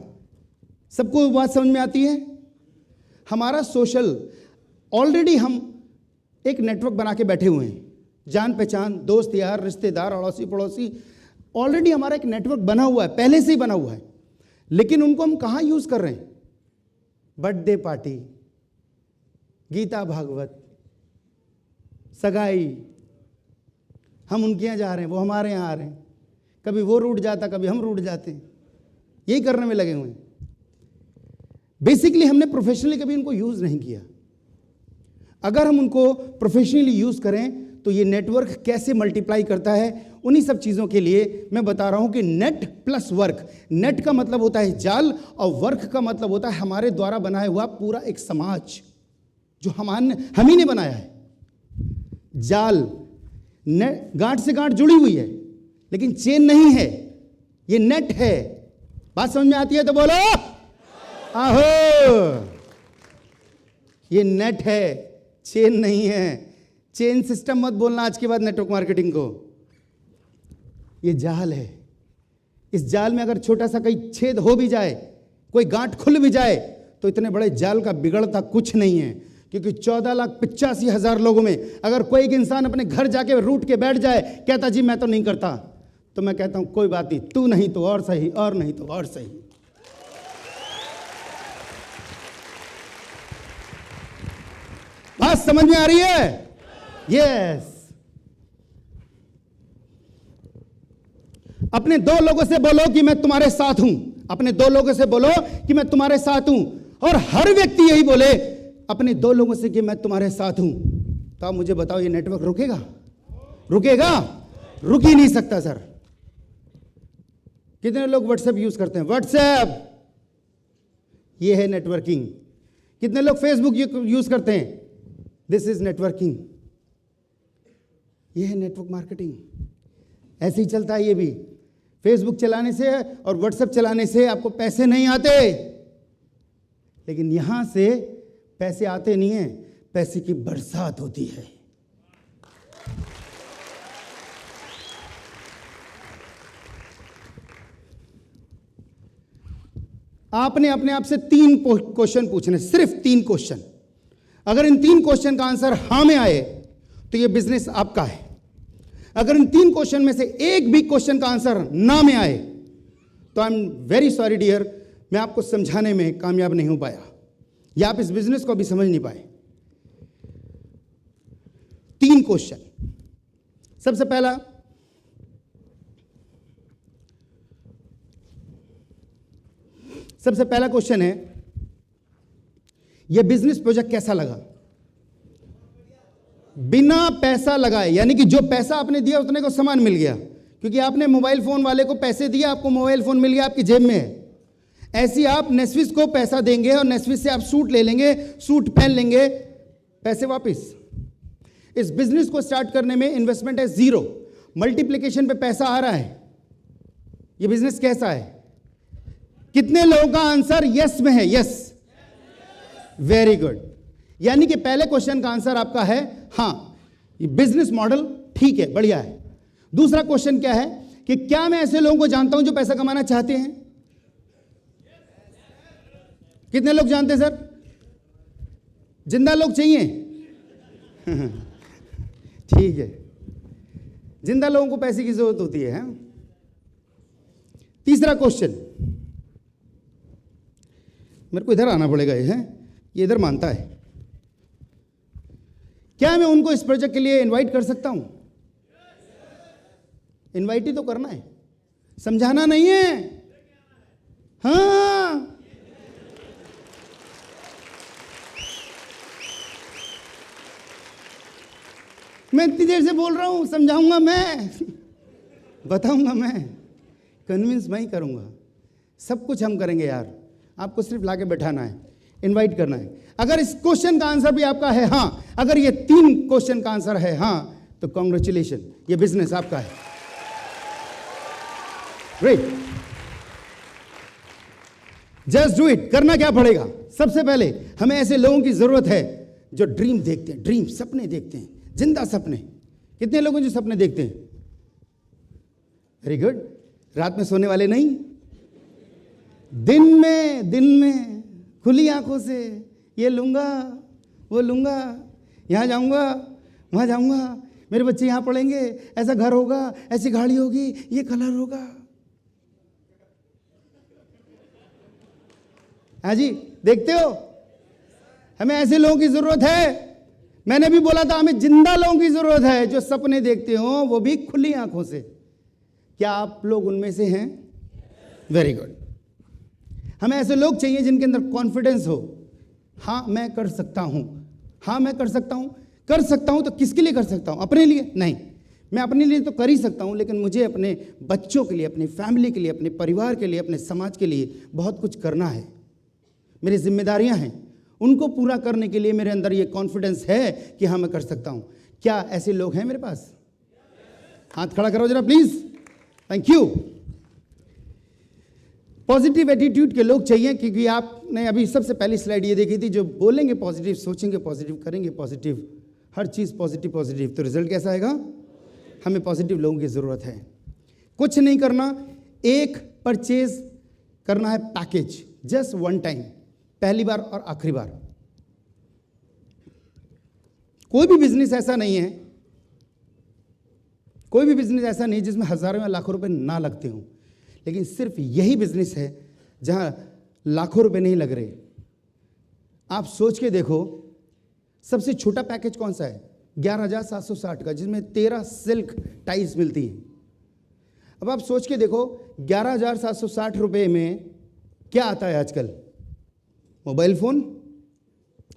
Speaker 2: सबको बात समझ में आती है? हमारा सोशल, ऑलरेडी हम एक नेटवर्क बना के बैठे हुए हैं, जान पहचान, दोस्त यार, रिश्तेदार, अड़ोसी पड़ोसी, ऑलरेडी हमारा एक नेटवर्क बना हुआ है, पहले से ही बना हुआ है। लेकिन उनको हम कहां यूज कर रहे हैं? बर्थडे पार्टी, गीता भागवत, सगाई, हम उनके यहाँ जा रहे हैं, वो हमारे यहाँ आ रहे हैं, कभी वो रूठ जाता, कभी हम रूठ जाते हैं, यही करने में लगे हुए हैं। बेसिकली हमने प्रोफेशनली कभी इनको यूज नहीं किया। अगर हम उनको प्रोफेशनली यूज करें तो ये नेटवर्क कैसे मल्टीप्लाई करता है, उन्हीं सब चीजों के लिए मैं बता रहा हूं कि नेट प्लस वर्क। नेट का मतलब होता है जाल, और वर्क का मतलब होता है हमारे द्वारा बनाया हुआ पूरा एक समाज जो हम ही ने बनाया है। जाल गांठ से गांठ जुड़ी हुई है, लेकिन चेन नहीं है, ये नेट है। बात समझ में आती है तो बोलो आहो। ये नेट है, चेन नहीं है। चेन सिस्टम मत बोलना आज के बाद नेटवर्क मार्केटिंग को। ये जाल है। इस जाल में अगर छोटा सा कहीं छेद हो भी जाए, कोई गांठ खुल भी जाए, तो इतने बड़े जाल का बिगड़ता कुछ नहीं है। क्योंकि 14,85,000 लोगों में अगर कोई एक इंसान अपने घर जाके रूठ के बैठ जाए, कहता जी मैं तो नहीं करता, तो मैं कहता हूं कोई बात नहीं, तू नहीं तो और सही, और नहीं तो और सही। बात समझ में आ रही है? यस। अपने दो लोगों से बोलो कि मैं तुम्हारे साथ हूं। अपने 2 लोगों से बोलो कि मैं तुम्हारे साथ हूं, और हर व्यक्ति यही बोले अपने 2 लोगों से कि मैं तुम्हारे साथ हूं, तो आप मुझे बताओ ये नेटवर्क रुकेगा? रुकेगा? रुक ही नहीं सकता सर। कितने लोग व्हाट्सएप यूज करते हैं? व्हाट्सएप, ये है नेटवर्किंग। कितने लोग फेसबुक यूज करते हैं? This is networking. ये है नेटवर्क मार्केटिंग। ऐसे ही चलता है ये भी। फेसबुक चलाने से और व्हाट्सएप चलाने से आपको पैसे नहीं आते, लेकिन यहां से पैसे आते नहीं है, पैसे की बरसात होती है। आपने अपने आप से 3 क्वेश्चन पूछने, सिर्फ 3 क्वेश्चन। अगर इन 3 क्वेश्चन का आंसर हां में आए तो यह बिजनेस आपका है। अगर इन 3 क्वेश्चन में से एक भी क्वेश्चन का आंसर ना में आए तो I am very sorry dear, मैं आपको समझाने में कामयाब नहीं हो पाया, या आप इस बिजनेस को अभी समझ नहीं पाए। 3 क्वेश्चन। सबसे पहला क्वेश्चन है, यह बिजनेस प्रोजेक्ट कैसा लगा? बिना पैसा लगाए, यानी कि जो पैसा आपने दिया उतने को सामान मिल गया, क्योंकि आपने मोबाइल फोन वाले को पैसे दिए, आपको मोबाइल फोन मिल गया, आपकी जेब में है। ऐसी आप नेस्विस को पैसा देंगे और नेस्विस से आप सूट ले लेंगे, सूट पहन लेंगे, पैसे वापस। इस बिजनेस को स्टार्ट करने में इन्वेस्टमेंट है 0, मल्टीप्लिकेशन पे पैसा आ रहा है। यह बिजनेस कैसा है? कितने लोगों का आंसर यस में है? Yes, very good. यानी कि पहले क्वेश्चन का आंसर आपका है हां, ये बिजनेस मॉडल ठीक है, बढ़िया है। दूसरा क्वेश्चन क्या है कि क्या मैं ऐसे लोगों को जानता हूं जो पैसा कमाना चाहते हैं? कितने लोग जानते हैं सर? जिंदा लोग चाहिए? ठीक है, जिंदा लोगों को पैसे की जरूरत होती है। तीसरा क्वेश्चन, मेरे को इधर आना पड़ेगा, ये इधर मानता है। क्या मैं उनको इस प्रोजेक्ट के लिए इनवाइट कर सकता हूं? इनवाइट ही तो करना है, समझाना नहीं है। हाँ, मैं इतनी देर से बोल रहा हूं, समझाऊंगा मैं, बताऊंगा मैं, कन्विंस मैं ही करूंगा। सब कुछ हम करेंगे यार, आपको सिर्फ लाके बैठाना है, इनवाइट करना है। अगर इस क्वेश्चन का आंसर भी आपका है हां, अगर ये 3 क्वेश्चन का आंसर है हां, तो कांग्रेचुलेशन, ये बिजनेस आपका है। Great, just do it. करना क्या पड़ेगा? सबसे पहले हमें ऐसे लोगों की जरूरत है जो ड्रीम देखते हैं, ड्रीम, सपने देखते हैं, जिंदा सपने। कितने लोग हैं जो सपने देखते हैं? Very good. रात में सोने वाले नहीं, दिन में खुली आंखों से ये लूंगा, वो लूंगा, यहां जाऊंगा, वहां जाऊंगा, मेरे बच्चे यहां पढ़ेंगे, ऐसा घर होगा, ऐसी गाड़ी होगी, ये कलर होगा। हाँ जी, देखते हो, हमें ऐसे लोगों की जरूरत है। मैंने भी बोला था हमें जिंदा लोगों की जरूरत है जो सपने देखते हो, वो भी खुली आंखों से। क्या आप लोग उनमें से हैं? Very good. हमें ऐसे लोग चाहिए जिनके अंदर कॉन्फिडेंस हो। हाँ मैं कर सकता हूं, हाँ मैं कर सकता हूं। कर सकता हूं तो किसके लिए कर सकता हूं? अपने लिए नहीं, मैं अपने लिए तो कर ही सकता हूं, लेकिन मुझे अपने बच्चों के लिए, अपनी फैमिली के लिए, अपने परिवार के लिए, अपने समाज के लिए बहुत कुछ करना है। मेरी जिम्मेदारियां हैं, उनको पूरा करने के लिए मेरे अंदर ये कॉन्फिडेंस है कि हाँ मैं कर सकता हूं। क्या ऐसे लोग हैं मेरे पास? हाथ खड़ा करो जरा please. Thank you. Positive attitude के लोग चाहिए, क्योंकि आपने अभी सबसे पहली स्लाइड ये देखी थी, जो बोलेंगे पॉजिटिव, सोचेंगे पॉजिटिव, करेंगे पॉजिटिव, हर चीज़ पॉजिटिव पॉजिटिव, तो रिजल्ट कैसा आएगा? हमें पॉजिटिव लोगों की ज़रूरत है। कुछ नहीं करना, एक परचेज करना है पैकेज, जस्ट वन टाइम, पहली बार और आखिरी बार। कोई भी बिजनेस ऐसा नहीं है, कोई भी बिजनेस ऐसा नहीं जिसमें हजारों या लाखों रुपए ना लगते हों, लेकिन सिर्फ यही बिजनेस है जहां लाखों रुपए नहीं लग रहे। आप सोच के देखो, सबसे छोटा पैकेज कौन सा है? 11,760 का, जिसमें 13 सिल्क टाइज मिलती हैं। अब आप सोच के देखो, 11,760 रुपये में क्या आता है आजकल? Mobile phone.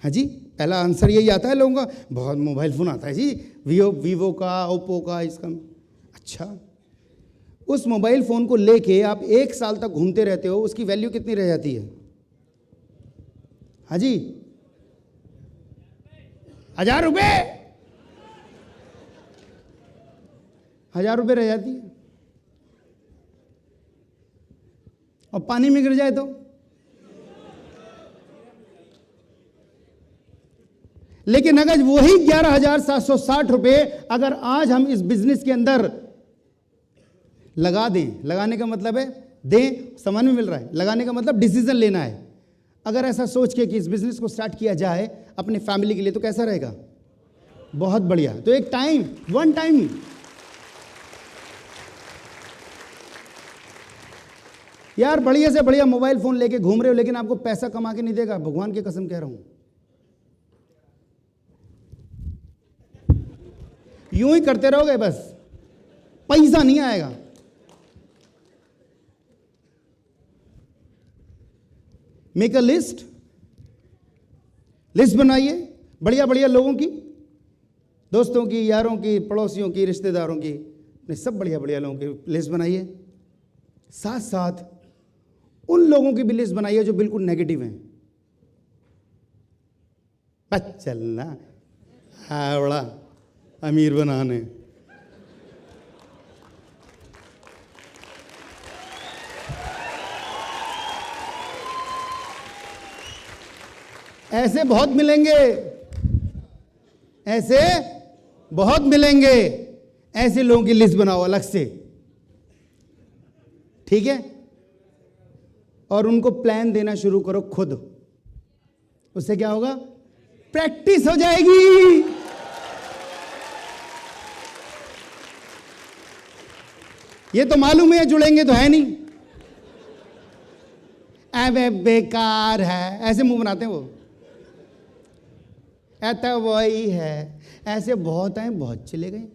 Speaker 2: हाँ जी, पहला आंसर यही आता है लोगों का, बहुत मोबाइल फ़ोन आता है जी, वीवो का, ओप्पो का, इसका। अच्छा, उस मोबाइल फ़ोन को लेके आप 1 साल तक घूमते रहते हो, उसकी वैल्यू कितनी रह जाती है? हाँ जी, 1000 रुपये, 1000 रुपये रह जाती है। और पानी में गिर जाए तो? लेकिन अगर वही 11,760 रुपये अगर आज हम इस बिजनेस के अंदर लगा दें, लगाने का मतलब है दें, सामान में मिल रहा है, लगाने का मतलब डिसीजन लेना है। अगर ऐसा सोच के कि इस बिजनेस को स्टार्ट किया जाए अपने फैमिली के लिए, तो कैसा रहेगा? बहुत बढ़िया। तो एक टाइम, वन टाइम, यार बढ़िया से बढ़िया मोबाइल फोन लेके घूम रहे हो, लेकिन आपको पैसा कमा के नहीं देगा, भगवान की कसम कह रहा हूं। यूं ही करते रहोगे बस, पैसा नहीं आएगा। मेक अ लिस्ट, लिस्ट बनाइए बढ़िया बढ़िया लोगों की, दोस्तों की, यारों की, पड़ोसियों की, रिश्तेदारों की, नहीं सब बढ़िया बढ़िया लोगों की लिस्ट बनाइए। साथ साथ उन लोगों की भी लिस्ट बनाइए जो बिल्कुल नेगेटिव हैं। बस चलना है, बड़ा अमीर बनाने। ऐसे बहुत मिलेंगे, ऐसे बहुत मिलेंगे। ऐसे लोगों की लिस्ट बनाओ अलग से, ठीक है? और उनको प्लान देना शुरू करो खुद। उससे क्या होगा? प्रैक्टिस हो जाएगी। ये तो मालूम है, जुड़ेंगे तो है नहीं, अबे बेकार है, ऐसे मुंह बनाते हैं वो। ऐसा वही है, ऐसे बहुत आए, बहुत चले गए,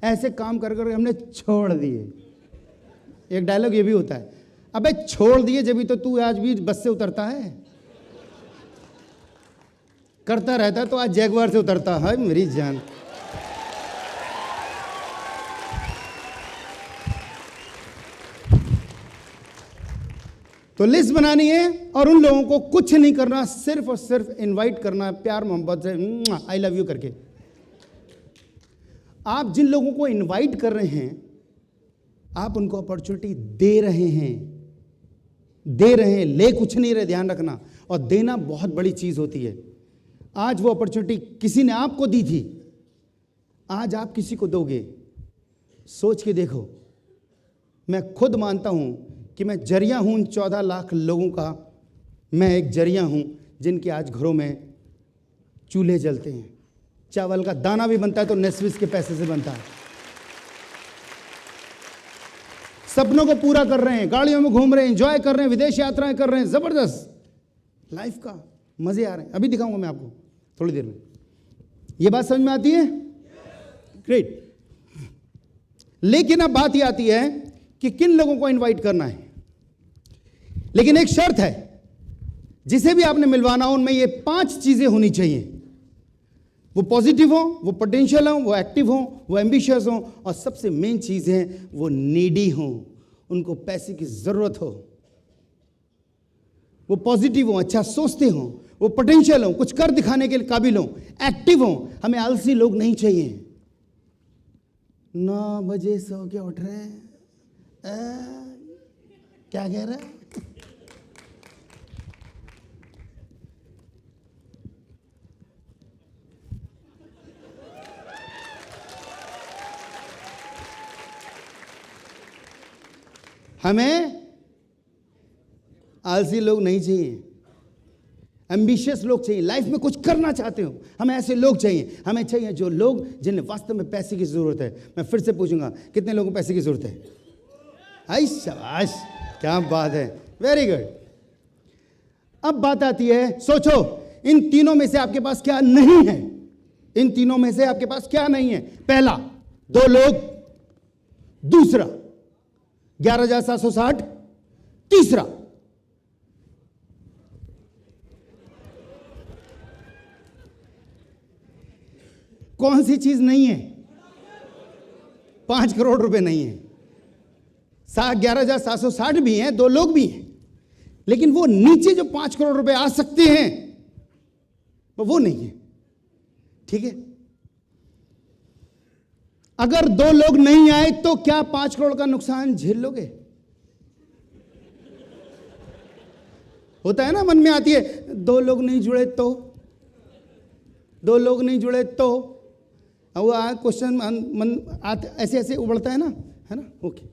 Speaker 2: ऐसे काम कर कर हमने छोड़ दिए। एक डायलॉग ये भी होता है, अबे छोड़ दिए जब भी तो तू आज भी बस से उतरता है, करता रहता तो आज जैगवार से उतरता है मेरी जान। तो लिस्ट बनानी है और उन लोगों को कुछ नहीं करना, सिर्फ और सिर्फ इनवाइट करना, प्यार मोहब्बत से आई लव यू करके। आप जिन लोगों को इनवाइट कर रहे हैं, आप उनको अपॉर्चुनिटी दे रहे हैं, ले कुछ नहीं रहे, ध्यान रखना। और देना बहुत बड़ी चीज होती है। आज वो अपॉर्चुनिटी किसी ने आपको दी थी, आज आप किसी को दोगे। सोच के देखो, मैं खुद मानता हूं कि मैं जरिया हूं 14 लाख लोगों का। मैं एक जरिया हूं जिनके आज घरों में चूल्हे जलते हैं, चावल का दाना भी बनता है तो नेस्विस के पैसे से बनता है। सपनों को पूरा कर रहे हैं, गाड़ियों में घूम रहे हैं, एंजॉय कर रहे हैं, विदेश यात्राएं कर रहे हैं, जबरदस्त लाइफ का मजे आ रहे हैं। अभी दिखाऊंगा मैं आपको थोड़ी देर में। ये बात समझ में आती है? ग्रेट। लेकिन अब बात ये आती है कि किन लोगों को इनवाइट करना है। लेकिन एक शर्त है, जिसे भी आपने मिलवाना हो उनमें ये 5 चीजें होनी चाहिए। वो पॉजिटिव हो, वो पोटेंशियल हो, वो एक्टिव हो, वो एम्बिशियस हो, और सबसे मेन चीज है वो नीडी हो, उनको पैसे की जरूरत हो। वो पॉजिटिव हो, अच्छा सोचते हो, वो पोटेंशियल हो, कुछ कर दिखाने के काबिल हो, एक्टिव हो। हमें आलसी लोग नहीं चाहिए। 9 बजे सो के उठ रहे हैं, क्या कह रहा है? हमें आलसी लोग नहीं चाहिए, एम्बिशियस लोग चाहिए, लाइफ में कुछ करना चाहते हो। हमें ऐसे लोग चाहिए। हमें चाहिए जो लोग जिन्हें वास्तव में पैसे की जरूरत है। मैं फिर से पूछूंगा, कितने लोगों को पैसे की जरूरत है? आई शाबाश, क्या बात है, वेरी गुड। अब बात आती है, सोचो इन तीनों में से आपके पास क्या नहीं है? इन तीनों में से आपके पास क्या नहीं है? पहला 2 लोग, दूसरा 11,760, तीसरा कौन सी चीज नहीं है? 5 करोड़ रुपए नहीं है। 11,760 भी हैं, 2 लोग भी हैं, लेकिन वो नीचे जो 5 करोड़ रुपए आ सकते हैं वो नहीं है। ठीक है, अगर 2 लोग नहीं आए तो क्या 5 करोड़ का नुकसान झेल लोगे? होता है ना, मन में आती है, 2 लोग नहीं जुड़े तो, 2 लोग नहीं जुड़े तो, वो क्वेश्चन मन ऐसे ऐसे उबड़ता है ना, है ना? ओके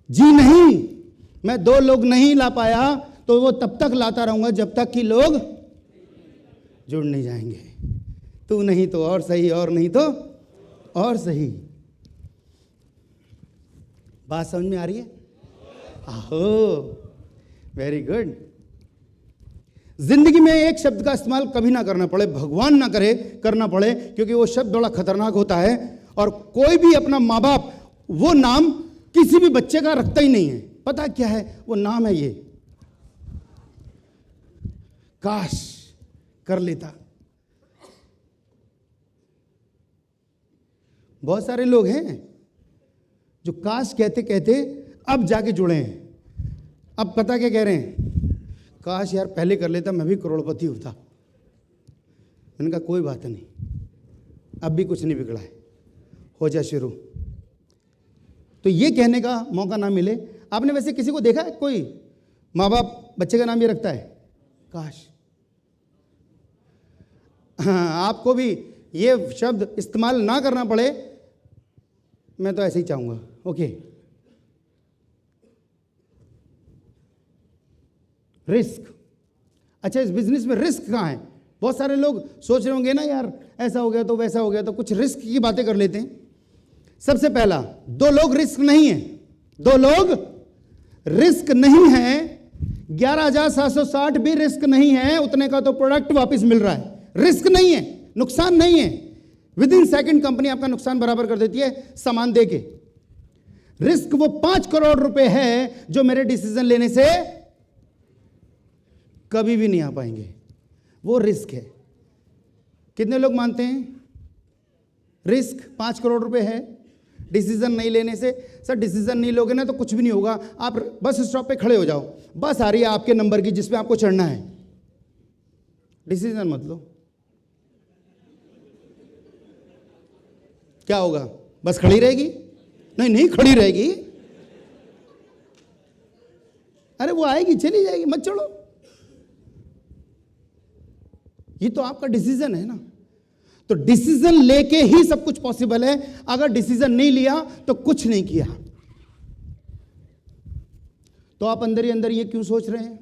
Speaker 2: जी नहीं, मैं 2 लोग नहीं ला पाया तो वो तब तक लाता रहूंगा जब तक कि लोग जुड़ नहीं जाएंगे। तू नहीं तो और सही, और नहीं तो और सही। बात समझ में आ रही है? आहो, वेरी गुड। जिंदगी में एक शब्द का इस्तेमाल कभी ना करना पड़े, भगवान ना करे करना पड़े, क्योंकि वो शब्द बड़ा खतरनाक होता है। और कोई भी अपना माँ बाप वो नाम किसी भी बच्चे का रखता ही नहीं है। पता क्या है वो नाम है? ये काश कर लेता। बहुत सारे लोग हैं जो काश कहते कहते अब जाके जुड़े हैं। अब पता क्या कह रहे हैं? काश यार पहले कर लेता, मैं भी करोड़पति होता। मैंने कहा कोई बात नहीं, अब भी कुछ नहीं बिगड़ा है, हो जा शुरू। तो ये कहने का मौका ना मिले। आपने वैसे किसी को देखा है, कोई माँ बाप बच्चे का नाम ये रखता है? काश। हाँ, आपको भी ये शब्द इस्तेमाल ना करना पड़े, मैं तो ऐसे ही चाहूंगा। Okay, risk. अच्छा, इस बिजनेस में रिस्क कहाँ है? बहुत सारे लोग सोच रहे होंगे ना, यार ऐसा हो गया तो वैसा हो गया, तो कुछ रिस्क की बातें कर लेते हैं। सबसे पहला, 2 लोग रिस्क नहीं है। 2 लोग रिस्क नहीं है। 11,760 भी रिस्क नहीं है। उतने का तो प्रोडक्ट वापस मिल रहा है। रिस्क नहीं है, नुकसान नहीं है। विद इन सेकंड कंपनी आपका नुकसान बराबर कर देती है सामान दे के। रिस्क वो 5 करोड़ रुपए है जो मेरे डिसीजन लेने से कभी भी नहीं आ पाएंगे। वो रिस्क है। कितने लोग मानते हैं रिस्क 5 करोड़ रुपए है डिसीजन नहीं लेने से? सर डिसीजन नहीं लोगे ना तो कुछ भी नहीं होगा। आप बस स्टॉप पे खड़े हो जाओ, बस आ रही है आपके नंबर की जिस पे आपको चढ़ना है, डिसीजन मत लो। क्या होगा? बस खड़ी रहेगी? नहीं नहीं, खड़ी रहेगी। अरे वो आएगी चली जाएगी, मत चढ़ो। ये तो आपका डिसीजन है ना। तो डिसीजन लेके ही सब कुछ पॉसिबल है। अगर डिसीजन नहीं लिया तो कुछ नहीं किया। तो आप अंदर ही अंदर ये क्यों सोच रहे हैं?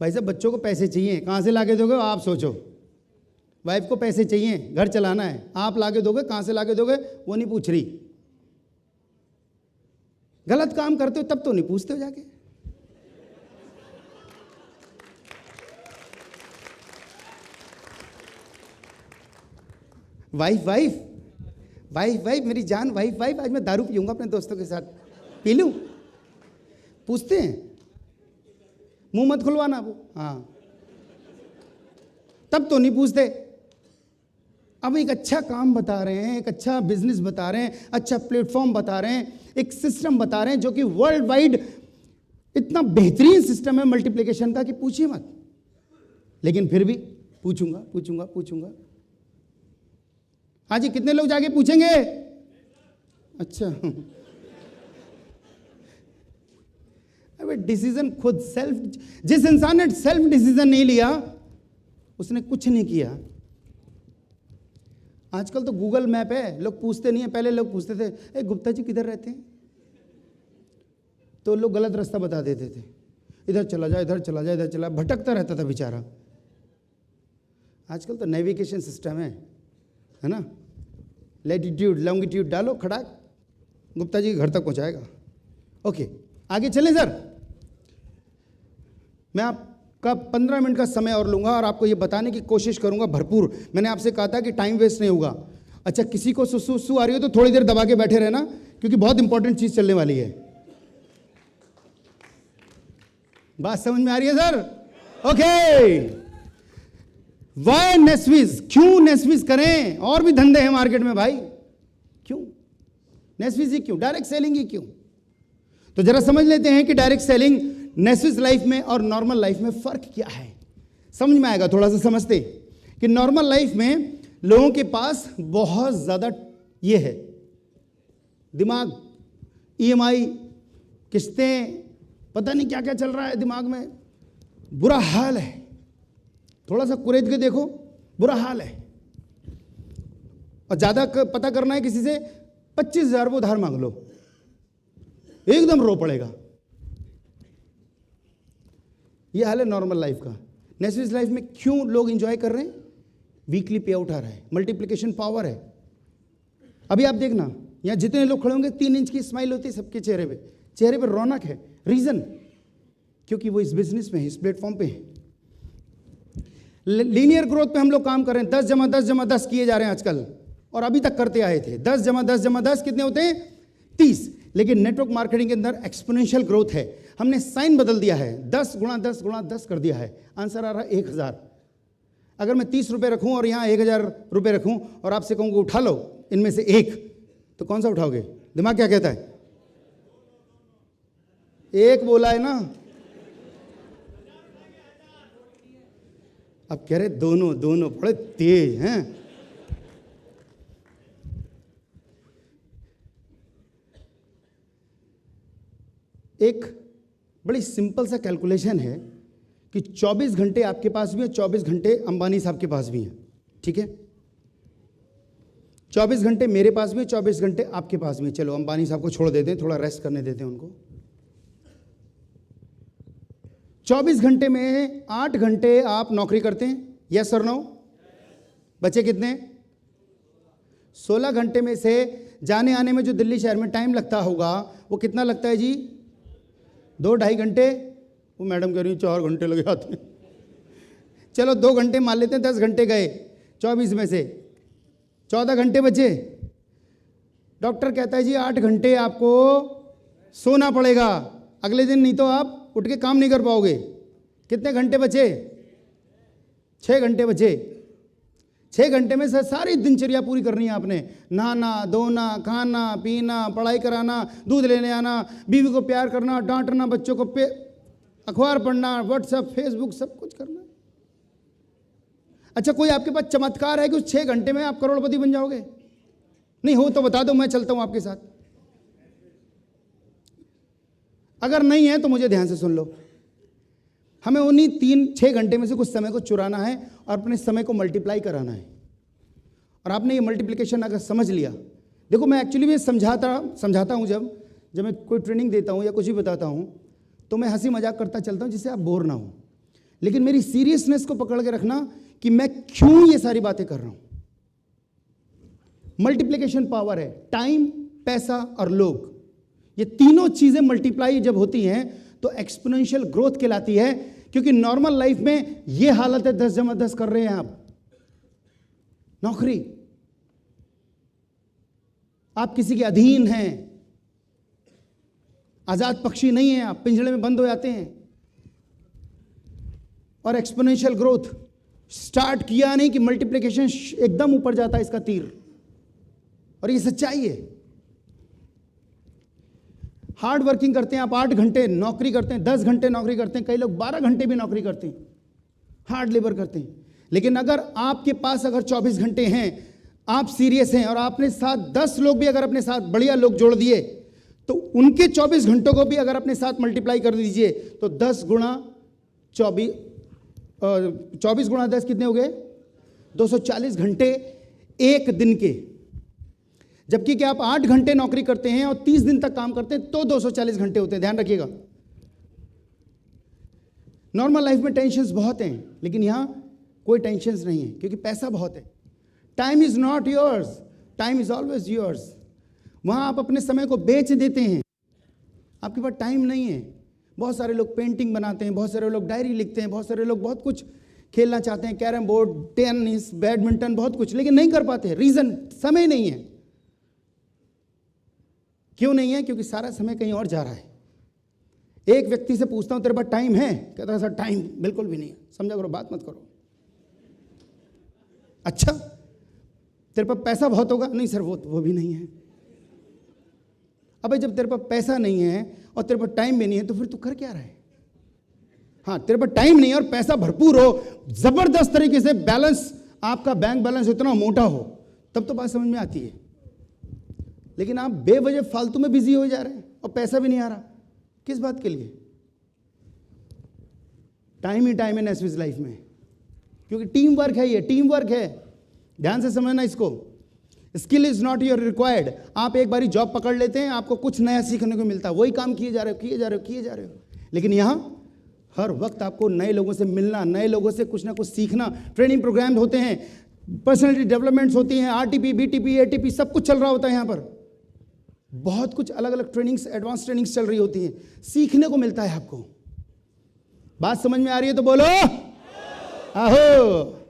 Speaker 2: भाई साहब, बच्चों को पैसे चाहिए, कहां से लाके दोगे आप सोचो। वाइफ को पैसे चाहिए, घर चलाना है, आप लाके दोगे, कहां से लाके दोगे वो नहीं पूछ रही। गलत काम करते हो तब तो नहीं पूछते हो जाके। वाइफ वाइफ वाइफ वाइफ मेरी जान, वाइफ वाइफ आज मैं दारू पीऊंगा अपने दोस्तों के साथ, पी लूं? पूछते हैं? मुंह मत खुलवाना वो। हाँ, तब तो नहीं पूछते। अब एक अच्छा काम बता रहे हैं, एक अच्छा बिजनेस बता रहे हैं, अच्छा प्लेटफॉर्म बता रहे हैं, एक सिस्टम बता रहे हैं जो कि वर्ल्ड वाइड इतना बेहतरीन सिस्टम है मल्टीप्लिकेशन का कि पूछिए मत। लेकिन फिर भी पूछूंगा पूछूंगा पूछूंगा। हाँ जी, कितने लोग जाके पूछेंगे? अच्छा, अबे डिसीजन खुद सेल्फ, जिस इंसान ने सेल्फ डिसीजन नहीं लिया उसने कुछ नहीं किया। आजकल तो गूगल मैप है, लोग पूछते नहीं है। पहले लोग पूछते थे, ए गुप्ता जी किधर रहते हैं? तो लोग गलत रास्ता बता देते थे, इधर चला जा, इधर चला जा, इधर चला, भटकता रहता था बेचारा। आजकल तो नेविगेशन सिस्टम है ना, लैटिट्यूड लॉन्गिट्यूड डालो, खड़ा गुप्ता जी के घर तक पहुंचाएगा। ओके, आगे चलें सर। मैं का 15 मिनट का समय और लूँगा और आपको ये बताने की कोशिश करूँगा भरपूर। मैंने आपसे कहा था कि टाइम वेस्ट नहीं होगा। अच्छा, किसी को सुसु आ रही हो तो थोड़ी देर दबा के बैठे रहना, क्योंकि बहुत इंपॉर्टेंट चीज़ चलने वाली है। बात समझ में आ रही है सर? ओके। वाई नेस्विस, क्यों नेस्विस करें? और भी धंधे हैं मार्केट में भाई, क्यों नेस्विस ही क्यों, डायरेक्ट सेलिंग ही क्यों? तो जरा समझ लेते हैं कि डायरेक्ट सेलिंग नेस्विस लाइफ में और नॉर्मल लाइफ में फर्क क्या है। समझ में आएगा थोड़ा सा समझते कि नॉर्मल लाइफ में लोगों के पास बहुत ज़्यादा ये है दिमाग, ईएमआई, किस्तें, पता नहीं क्या क्या चल रहा है दिमाग में, बुरा हाल है। थोड़ा सा कुरेद के देखो, बुरा हाल है। और ज़्यादा पता करना है किसी से, 25,000 वो उधार मांग लो, एकदम रो पड़ेगा। ये हाल है नॉर्मल लाइफ का। नेस्विस लाइफ में क्यों लोग एंजॉय कर रहे हैं? वीकली पे आउट आ रहा है, मल्टीप्लिकेशन पावर है। अभी आप देखना, यहाँ जितने लोग खड़े होंगे 3 इंच की स्माइल होती है सबके चेहरे पे रौनक है। रीजन, क्योंकि वो इस बिजनेस में है, इस प्लेटफॉर्म पे है। लीनियर ग्रोथ पे हम लोग काम कर रहे हैं, 10 जमा 10 जमा 10 किए जा रहे हैं आजकल, और अभी तक करते आए थे। 10 जमा 10 जमा 10 कितने होते हैं? 30। लेकिन नेटवर्क मार्केटिंग के अंदर एक्सपोनेंशियल ग्रोथ है। हमने साइन बदल दिया है, 10 गुणा 10 गुणा 10 कर दिया है। आंसर आ रहा है 1000। अगर मैं 30 रुपये रखूं और यहाँ 1000 रुपये रखूं और आपसे कहूँ उठा लो इनमें से एक, तो कौन सा उठाओगे? दिमाग क्या कहता है? एक बोला है ना। अब कह रहे दोनों बड़े तेज हैं। एक बड़ी सिंपल सा कैलकुलेशन है कि 24 घंटे आपके पास भी है, 24 घंटे अंबानी साहब के पास भी हैं, ठीक है? 24 घंटे मेरे पास भी है, 24 घंटे आपके पास भी है। चलो अंबानी साहब को छोड़ देते हैं, थोड़ा रेस्ट करने देते हैं उनको। 24 घंटे में 8 घंटे आप नौकरी करते हैं, यस और नो? बचे कितने? 16 घंटे में से जाने आने में जो दिल्ली शहर में टाइम लगता होगा वो कितना लगता है जी? 2-2.5 घंटे। वो मैडम कह रही है 4 घंटे लगे आते हैं। चलो 2 घंटे मान लेते हैं, 10 घंटे गए 24 में से, 14 घंटे बचे। डॉक्टर कहता है जी 8 घंटे आपको सोना पड़ेगा अगले दिन, नहीं तो आप उठ के काम नहीं कर पाओगे। कितने घंटे बचे? 6 घंटे बचे। 6 घंटे में से सारी दिनचर्या पूरी करनी है आपने। नहाना, धोना, खाना पीना, पढ़ाई कराना, दूध लेने आना, बीवी को प्यार करना, डांटना, बच्चों को अखबार पढ़ना, व्हाट्सएप, फेसबुक, सब कुछ करना। अच्छा, कोई आपके पास चमत्कार है कि उस 6 घंटे में आप करोड़पति बन जाओगे? नहीं हो तो बता दो, मैं चलता हूं आपके साथ। अगर नहीं है तो मुझे ध्यान से सुन लो। हमें उन्हीं 3-6 घंटे में से कुछ समय को चुराना है और अपने समय को मल्टीप्लाई कराना है। और आपने ये मल्टीप्लिकेशन अगर समझ लिया, देखो मैं एक्चुअली में समझाता हूँ, जब मैं कोई ट्रेनिंग देता हूँ या कुछ भी बताता हूँ तो मैं हंसी मजाक करता चलता हूँ जिससे आप बोर ना हो। लेकिन मेरी सीरियसनेस को पकड़ के रखना कि मैं क्यों ये सारी बातें कर रहा हूँ। मल्टीप्लिकेशन पावर है, टाइम, पैसा और लोग। ये तीनों चीजें मल्टीप्लाई जब होती हैं तो एक्सपोनेंशियल ग्रोथ कहलाती है। क्योंकि नॉर्मल लाइफ में ये हालत है, 10 जमा 10 कर रहे हैं आप। नौकरी, आप किसी के अधीन हैं, आजाद पक्षी नहीं है, आप पिंजड़े में बंद हो जाते हैं। और एक्सपोनेंशियल ग्रोथ स्टार्ट किया नहीं कि मल्टीप्लिकेशन एकदम ऊपर जाता है इसका तीर। और ये सच्चाई है। हार्ड वर्किंग करते हैं आप, 8 घंटे नौकरी करते हैं, 10 घंटे नौकरी करते हैं, कई लोग 12 घंटे भी नौकरी करते हैं, हार्ड लेबर करते हैं। लेकिन अगर आपके पास अगर 24 घंटे हैं, आप सीरियस हैं और आपने साथ 10 लोग भी अगर अपने साथ बढ़िया लोग जोड़ दिए तो उनके 24 घंटों को भी अगर अपने साथ मल्टीप्लाई कर दीजिए तो 10 गुणा 24 गुणा 10 कितने हो गए? 240 घंटे एक दिन के। जबकि कि आप 8 घंटे नौकरी करते हैं और 30 दिन तक काम करते हैं तो 240 घंटे होते हैं। ध्यान रखिएगा। नॉर्मल लाइफ में टेंशन्स बहुत हैं, लेकिन यहां कोई टेंशन्स नहीं है क्योंकि पैसा बहुत है। Time is not yours, time is always yours. वहां आप अपने समय को बेच देते हैं, आपके पास टाइम नहीं है। बहुत सारे लोग पेंटिंग बनाते हैं, बहुत सारे लोग डायरी लिखते हैं, बहुत सारे लोग बहुत कुछ खेलना चाहते हैं, कैरम बोर्ड, टेनिस, बैडमिंटन, बहुत कुछ, लेकिन नहीं कर पाते। रीजन समय नहीं है। क्यों नहीं है? क्योंकि सारा समय कहीं और जा रहा है। एक व्यक्ति से पूछता हूं तेरे पास टाइम है? कहता है सर टाइम बिल्कुल भी नहीं है। समझा करो, बात मत करो। अच्छा, तेरे पास पैसा बहुत होगा? नहीं सर वो भी नहीं है। अबे जब तेरे पास पैसा नहीं है और तेरे पास टाइम भी नहीं है तो फिर तू कर क्या रहा है? हाँ, तेरे पास टाइम नहीं है और पैसा भरपूर हो, जबरदस्त तरीके से बैलेंस, आपका बैंक बैलेंस इतना मोटा हो, तब तो बात समझ में आती है। लेकिन आप बेवजह फालतू में बिजी हो जा रहे हैं और पैसा भी नहीं आ रहा। किस बात के लिए? टाइम ही टाइम है नेस्विस लाइफ में, क्योंकि टीम वर्क है, ये टीम वर्क है। ध्यान से समझना इसको। Skill is not your required. आप एक बारी जॉब पकड़ लेते हैं, आपको कुछ नया सीखने को मिलता है, वही काम किए जा रहे हो। लेकिन यहां हर वक्त आपको नए लोगों से मिलना, नए लोगों से कुछ ना कुछ सीखना, ट्रेनिंग प्रोग्राम होते हैं, पर्सनैलिटी डेवलपमेंट्स होती हैं, आरटीपी, बीटीपी, एटीपी सब कुछ चल रहा होता है। यहाँ पर बहुत कुछ अलग अलग ट्रेनिंग्स, एडवांस ट्रेनिंग्स चल रही होती हैं, सीखने को मिलता है आपको। बात समझ में आ रही है तो बोलो आहो।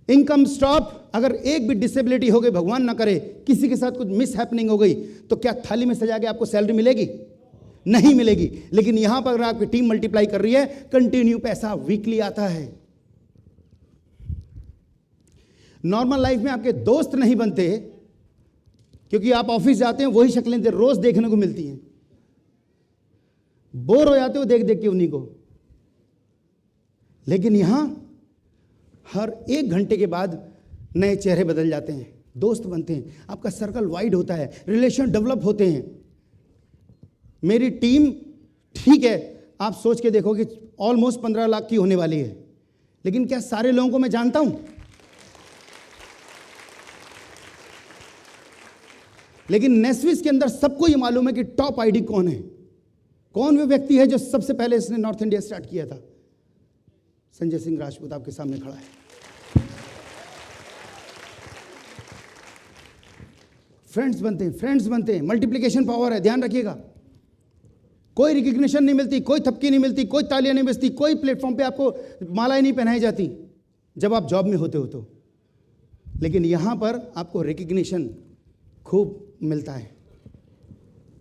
Speaker 2: Income stop. अगर एक भी डिसेबिलिटी हो गई, भगवान ना करे किसी के साथ कुछ मिस हैपनिंग हो गई, तो क्या थाली में सजा के आपको सैलरी मिलेगी? नहीं मिलेगी। लेकिन यहां पर अगर आपकी टीम मल्टीप्लाई कर रही है, कंटिन्यू पैसा वीकली आता है। नॉर्मल लाइफ में आपके दोस्त नहीं बनते, क्योंकि आप ऑफिस जाते हैं वही शक्लें रोज देखने को मिलती हैं, बोर हो जाते हो देख देख के उन्हीं को। लेकिन यहां हर 1 घंटे के बाद नए चेहरे बदल जाते हैं, दोस्त बनते हैं, आपका सर्कल वाइड होता है, रिलेशन डेवलप होते हैं। मेरी टीम ठीक है, आप सोच के देखो कि ऑलमोस्ट 15 लाख की होने वाली है, लेकिन क्या सारे लोगों को मैं जानता हूं? लेकिन नेस्विस के अंदर सबको यह मालूम है कि टॉप आईडी कौन है। कौन वो व्यक्ति है जो सबसे पहले इसने नॉर्थ इंडिया स्टार्ट किया था? संजय सिंह राजपूत आपके सामने खड़ा है। फ्रेंड्स बनते हैं, मल्टीप्लिकेशन पावर है, ध्यान रखिएगा। कोई रिकग्निशन नहीं मिलती, कोई थपकी नहीं मिलती, कोई तालियां नहीं बजती, कोई प्लेटफॉर्म पे आपको मालाएं नहीं पहनाई जाती जब आप जॉब में होते हो तो। लेकिन यहां पर आपको रिकग्निशन खूब मिलता है,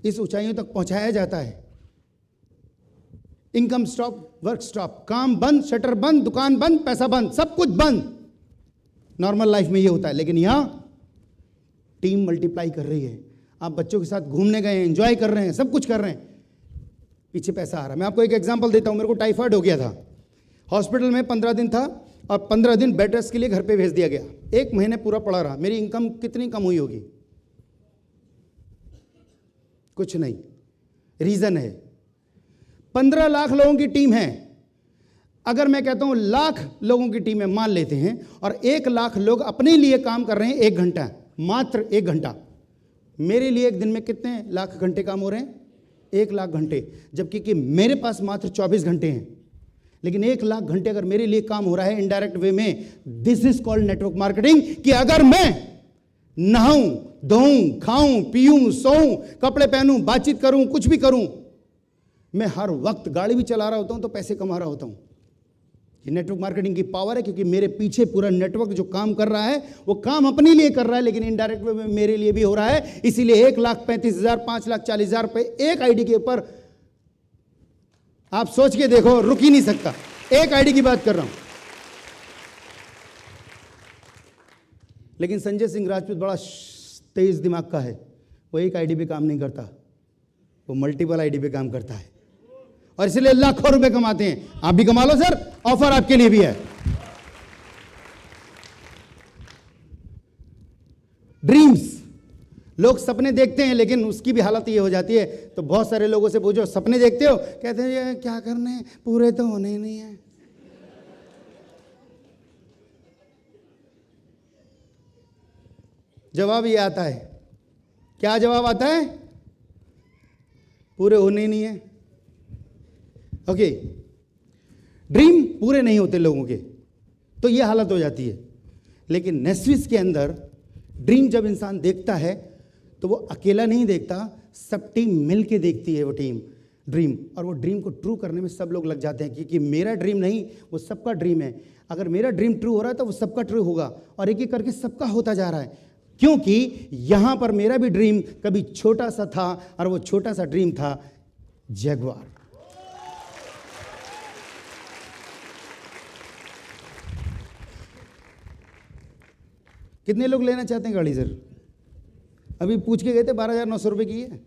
Speaker 2: इस ऊंचाइयों तक पहुंचाया जाता है। इनकम स्टॉप, वर्क स्टॉप, काम बंद, शटर बंद, दुकान बंद, पैसा बंद, सब कुछ बंद। नॉर्मल लाइफ में ये होता है। लेकिन यहां टीम मल्टीप्लाई कर रही है, आप बच्चों के साथ घूमने गए, एंजॉय कर रहे हैं, सब कुछ कर रहे हैं, पीछे पैसा आ रहा है। मैं आपको एक एग्जांपल देता हूं। मेरे को टाइफाइड हो गया था, हॉस्पिटल में 15 दिन था और 15 दिन बेड रेस्ट के लिए घर पे भेज दिया गया। 1 महीने पूरा पड़ा रहा। मेरी इनकम कितनी कम हुई होगी? कुछ नहीं। रीजन है 15 लाख लोगों की टीम है। अगर मैं कहता हूं लाख लोगों की टीम है, मान लेते हैं, और 1 लाख लोग अपने लिए काम कर रहे हैं 1 घंटा, मात्र 1 घंटा। मेरे लिए एक दिन में कितने लाख घंटे काम हो रहे हैं? 1 लाख घंटे। जबकि कि मेरे पास मात्र 24 घंटे हैं। लेकिन 1 लाख घंटे अगर मेरे लिए काम हो रहा है इनडायरेक्ट वे में, this is called network marketing. कि अगर मैं नहाऊं, धोऊं, खाऊं, पीऊं, सोऊं, कपड़े पहनूं, बातचीत करूं, कुछ भी करूं, मैं हर वक्त गाड़ी भी चला रहा होता हूं तो पैसे कमा रहा होता हूं। ये नेटवर्क मार्केटिंग की पावर है, क्योंकि मेरे पीछे पूरा नेटवर्क जो काम कर रहा है वो काम अपने लिए कर रहा है, लेकिन इनडायरेक्ट वे में मेरे लिए भी हो रहा है। इसीलिए 1,35,000, 5,40,000 रुपए एक आईडी के ऊपर, आप सोच के देखो, रुक ही नहीं सकता। एक आईडी की बात कर रहा हूं। लेकिन संजय सिंह राजपूत बड़ा तेज दिमाग का है, वो एक आईडी पे काम नहीं करता, वो मल्टीपल आईडी पे काम करता है, और इसलिए लाखों रुपए कमाते हैं। आप भी कमा लो सर, ऑफर आपके लिए भी है। ड्रीम्स, लोग सपने देखते हैं, लेकिन उसकी भी हालत ये हो जाती है। तो बहुत सारे लोगों से पूछो सपने देखते हो, कहते हैं ये क्या करने, पूरे तो होने ही नहीं है। जवाब ये आता है, क्या जवाब आता है? पूरे होने ही नहीं है। ओके, ड्रीम पूरे नहीं होते लोगों के, तो ये हालत हो जाती है। लेकिन नेस्विस के अंदर ड्रीम जब इंसान देखता है तो वो अकेला नहीं देखता, सब टीम मिल के देखती है। वो टीम ड्रीम, और वो ड्रीम को ट्रू करने में सब लोग लग जाते हैं, क्योंकि मेरा ड्रीम नहीं, वो सबका ड्रीम है। अगर मेरा ड्रीम ट्रू हो रहा है तो वो सबका ट्रू होगा, और एक एक करके सबका होता जा रहा है, क्योंकि यहां पर मेरा भी ड्रीम कभी छोटा सा था, और वो छोटा सा ड्रीम था जगुआर। कितने लोग लेना चाहते हैं गाड़ी सर? अभी पूछ के गए थे 12,900 रुपये की है,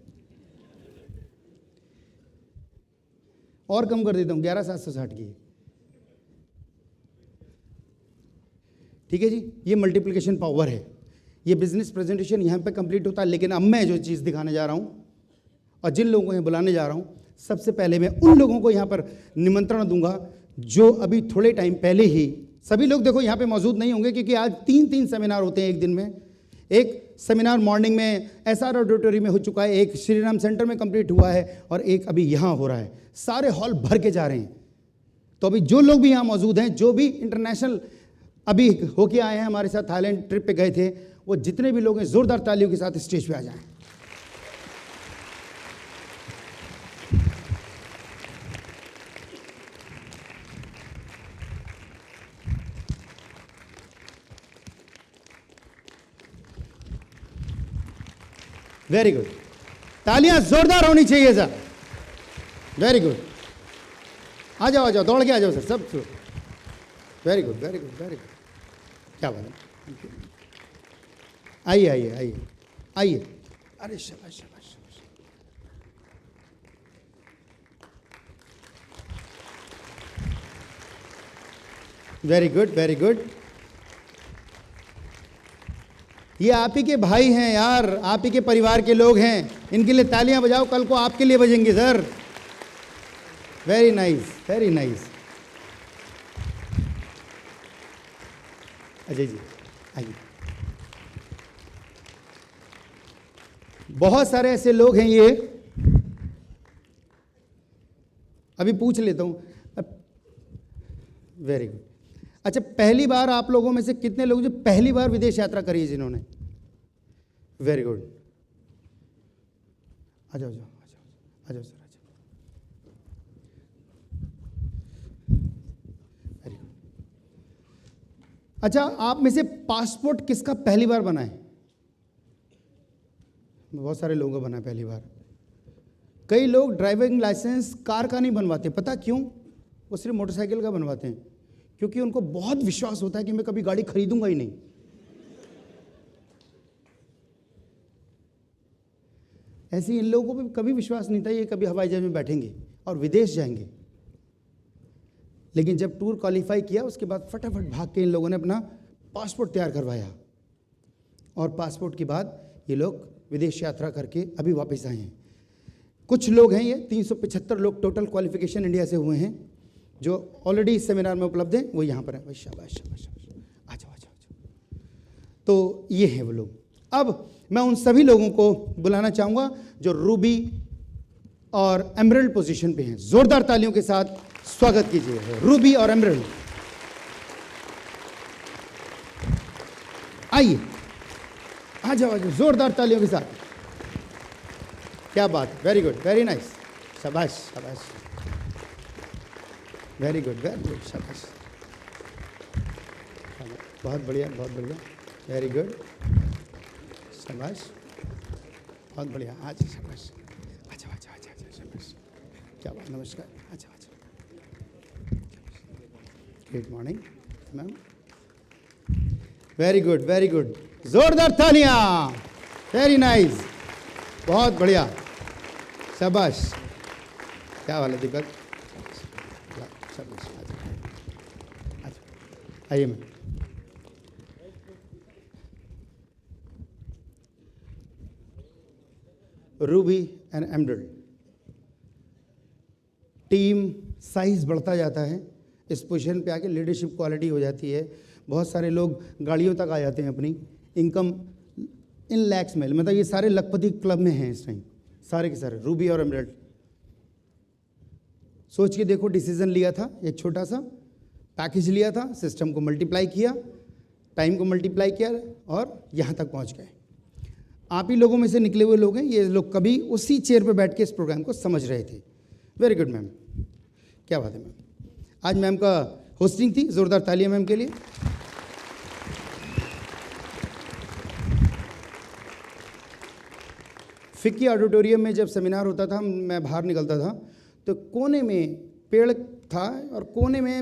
Speaker 2: और कम कर देता हूँ 11,760 की है। ठीक है जी, ये मल्टीप्लिकेशन पावर है। ये बिजनेस प्रेजेंटेशन यहाँ पे कंप्लीट होता है, लेकिन अब मैं जो चीज़ दिखाने जा रहा हूँ और जिन लोगों को यहाँ बुलाने जा रहा हूँ, सबसे पहले मैं उन लोगों को यहाँ पर निमंत्रण दूंगा जो अभी थोड़े टाइम पहले ही, सभी लोग देखो यहाँ पे मौजूद नहीं होंगे, क्योंकि आज 3 सेमिनार होते हैं एक दिन में। एक सेमिनार मॉर्निंग में SR ऑडिटोरियम में हो चुका है, एक श्री राम सेंटर में कंप्लीट हुआ है, और एक अभी यहाँ हो रहा है। सारे हॉल भर के जा रहे हैं। तो अभी जो लोग भी यहाँ मौजूद हैं, जो भी इंटरनेशनल अभी होके आए हैं, हमारे साथ थाईलैंड ट्रिप पे गए थे, वो जितने भी लोग हैं जोरदार तालियों के साथ स्टेज पे आ जाएं। वेरी गुड, तालियां जोरदार होनी चाहिए सर। वेरी गुड, आ जाओ दौड़ के आ जाओ सर, सब। Very good, very good, very good, क्या बात है। आइए आइए आइए आइए, अरे शाबाश शाबाश शाबाश। Very good, very good. ये आप ही के भाई हैं यार, आप ही के परिवार के लोग हैं, इनके लिए तालियां बजाओ, कल को आपके लिए बजेंगे sir. Very nice, very nice. Ajay ji आइए। बहुत सारे ऐसे लोग हैं, ये अभी पूछ लेता हूं। Very good. अच्छा, पहली बार आप लोगों में से कितने लोग जो पहली बार विदेश यात्रा करी है जिन्होंने? वेरी गुड, आ जाओ सर, आ जाओ। Very good. अच्छा, आप में से पासपोर्ट किसका पहली बार बना है? बहुत सारे लोगों का बना है पहली बार। कई लोग ड्राइविंग लाइसेंस कार का नहीं बनवाते, पता क्यों? वो सिर्फ मोटरसाइकिल का बनवाते हैं, क्योंकि उनको बहुत विश्वास होता है कि मैं कभी गाड़ी खरीदूंगा ही नहीं। ऐसे इन लोगों को भी कभी विश्वास नहीं था ये कभी हवाई जहाज में बैठेंगे और विदेश जाएंगे। लेकिन जब टूर क्वालिफाई किया, उसके बाद फटाफट भाग के इन लोगों ने अपना पासपोर्ट तैयार करवाया, और पासपोर्ट के बाद ये लोग विदेश यात्रा करके अभी वापस आए हैं। कुछ लोग हैं, ये 375 लोग टोटल क्वालिफिकेशन इंडिया से हुए हैं, जो ऑलरेडी इस सेमिनार में उपलब्ध हैं, वो यहाँ पर है। शाबाश शाबाश शाबाश, आ जाओ आ जाओ। तो ये हैं वो लोग। अब मैं उन सभी लोगों को बुलाना चाहूँगा जो रूबी और एमरल्ड पोजीशन पे हैं। जोरदार तालियों के साथ स्वागत कीजिए रूबी और एमरल्ड। आइए, आ जाओ जोरदार तालियों के साथ। क्या बात, वेरी गुड, वेरी नाइस, शाबाश शाबाश, वेरी गुड, शाबाश, बहुत बढ़िया, बहुत बढ़िया, वेरी गुड, शाबाश, बहुत बढ़िया। अच्छा शाबाश, अच्छा अच्छा अच्छा अच्छा, शाबाश, क्या बात, नमस्कार, अच्छा अच्छा, good morning ma'am, very good, very good, जोरदार तालियां, वेरी नाइस, बहुत बढ़िया, शाबाश, क्या वाला दीपक, आइए ma'am. Ruby and emerald team size बढ़ता जाता है, इस पोजीशन पे आके लीडरशिप क्वालिटी हो जाती है। बहुत सारे लोग गाड़ियों तक आ जाते हैं, अपनी इनकम इन लैक्स में, मतलब ये सारे लखपति क्लब में हैं इस टाइम, सारे के सारे रूबी और एमरल्ड। सोच के देखो, डिसीजन लिया था, एक छोटा सा पैकेज लिया था, सिस्टम को मल्टीप्लाई किया, टाइम को मल्टीप्लाई किया, और यहाँ तक पहुँच गए। आप ही लोगों में से निकले हुए लोग हैं, ये लोग कभी उसी चेयर पर बैठ के इस प्रोग्राम को समझ रहे थे। वेरी गुड मैम, क्या बात है मैम। आज मैम का होस्टिंग थी, ज़ोरदार तालियां मैम के लिए। फिक्की ऑडिटोरियम में जब सेमिनार होता था, मैं बाहर निकलता था तो कोने में पेड़ था और कोने में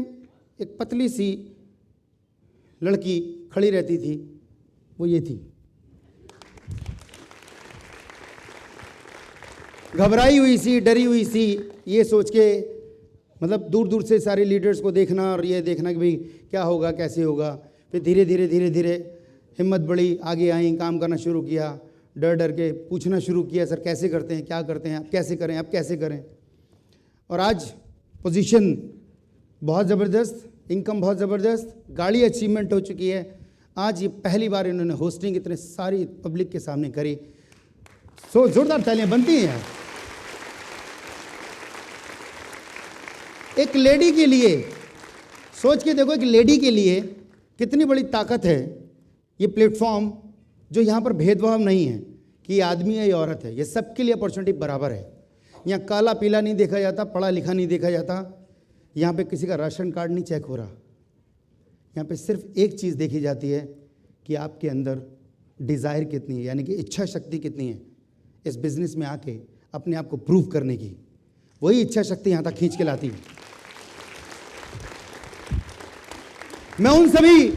Speaker 2: एक पतली सी लड़की खड़ी रहती थी, वो ये थी, घबराई हुई सी, डरी हुई सी, ये सोच के, मतलब दूर दूर से सारे लीडर्स को देखना और ये देखना कि भाई क्या होगा, कैसे होगा। फिर धीरे धीरे धीरे धीरे हिम्मत बढ़ी, आगे आई, काम करना शुरू किया, डर डर के पूछना शुरू किया, सर कैसे करते हैं, क्या करते हैं, आप कैसे करें, आप कैसे करें। और आज पोजीशन बहुत ज़बरदस्त, इनकम बहुत ज़बरदस्त, गाड़ी अचीवमेंट हो चुकी है। आज ये पहली बार इन्होंने होस्टिंग इतने सारी पब्लिक के सामने करी, सो ज़ोरदार तालियां बनती हैं यार। एक लेडी के लिए सोच के देखो, एक लेडी के लिए कितनी बड़ी ताकत है ये प्लेटफॉर्म, जो यहाँ पर भेदभाव नहीं है कि ये आदमी है या औरत है, ये सबके लिए अपॉर्चुनिटी बराबर है। यहाँ काला पीला नहीं देखा जाता, पढ़ा लिखा नहीं देखा जाता, यहाँ पे किसी का राशन कार्ड नहीं चेक हो रहा। यहाँ पे सिर्फ एक चीज़ देखी जाती है कि आपके अंदर डिज़ायर कितनी है, यानी कि इच्छा शक्ति कितनी है इस बिज़नेस में आके अपने आप को प्रूव करने की। वही इच्छा शक्ति यहाँ तक खींच के लाती है। मैं उन सभी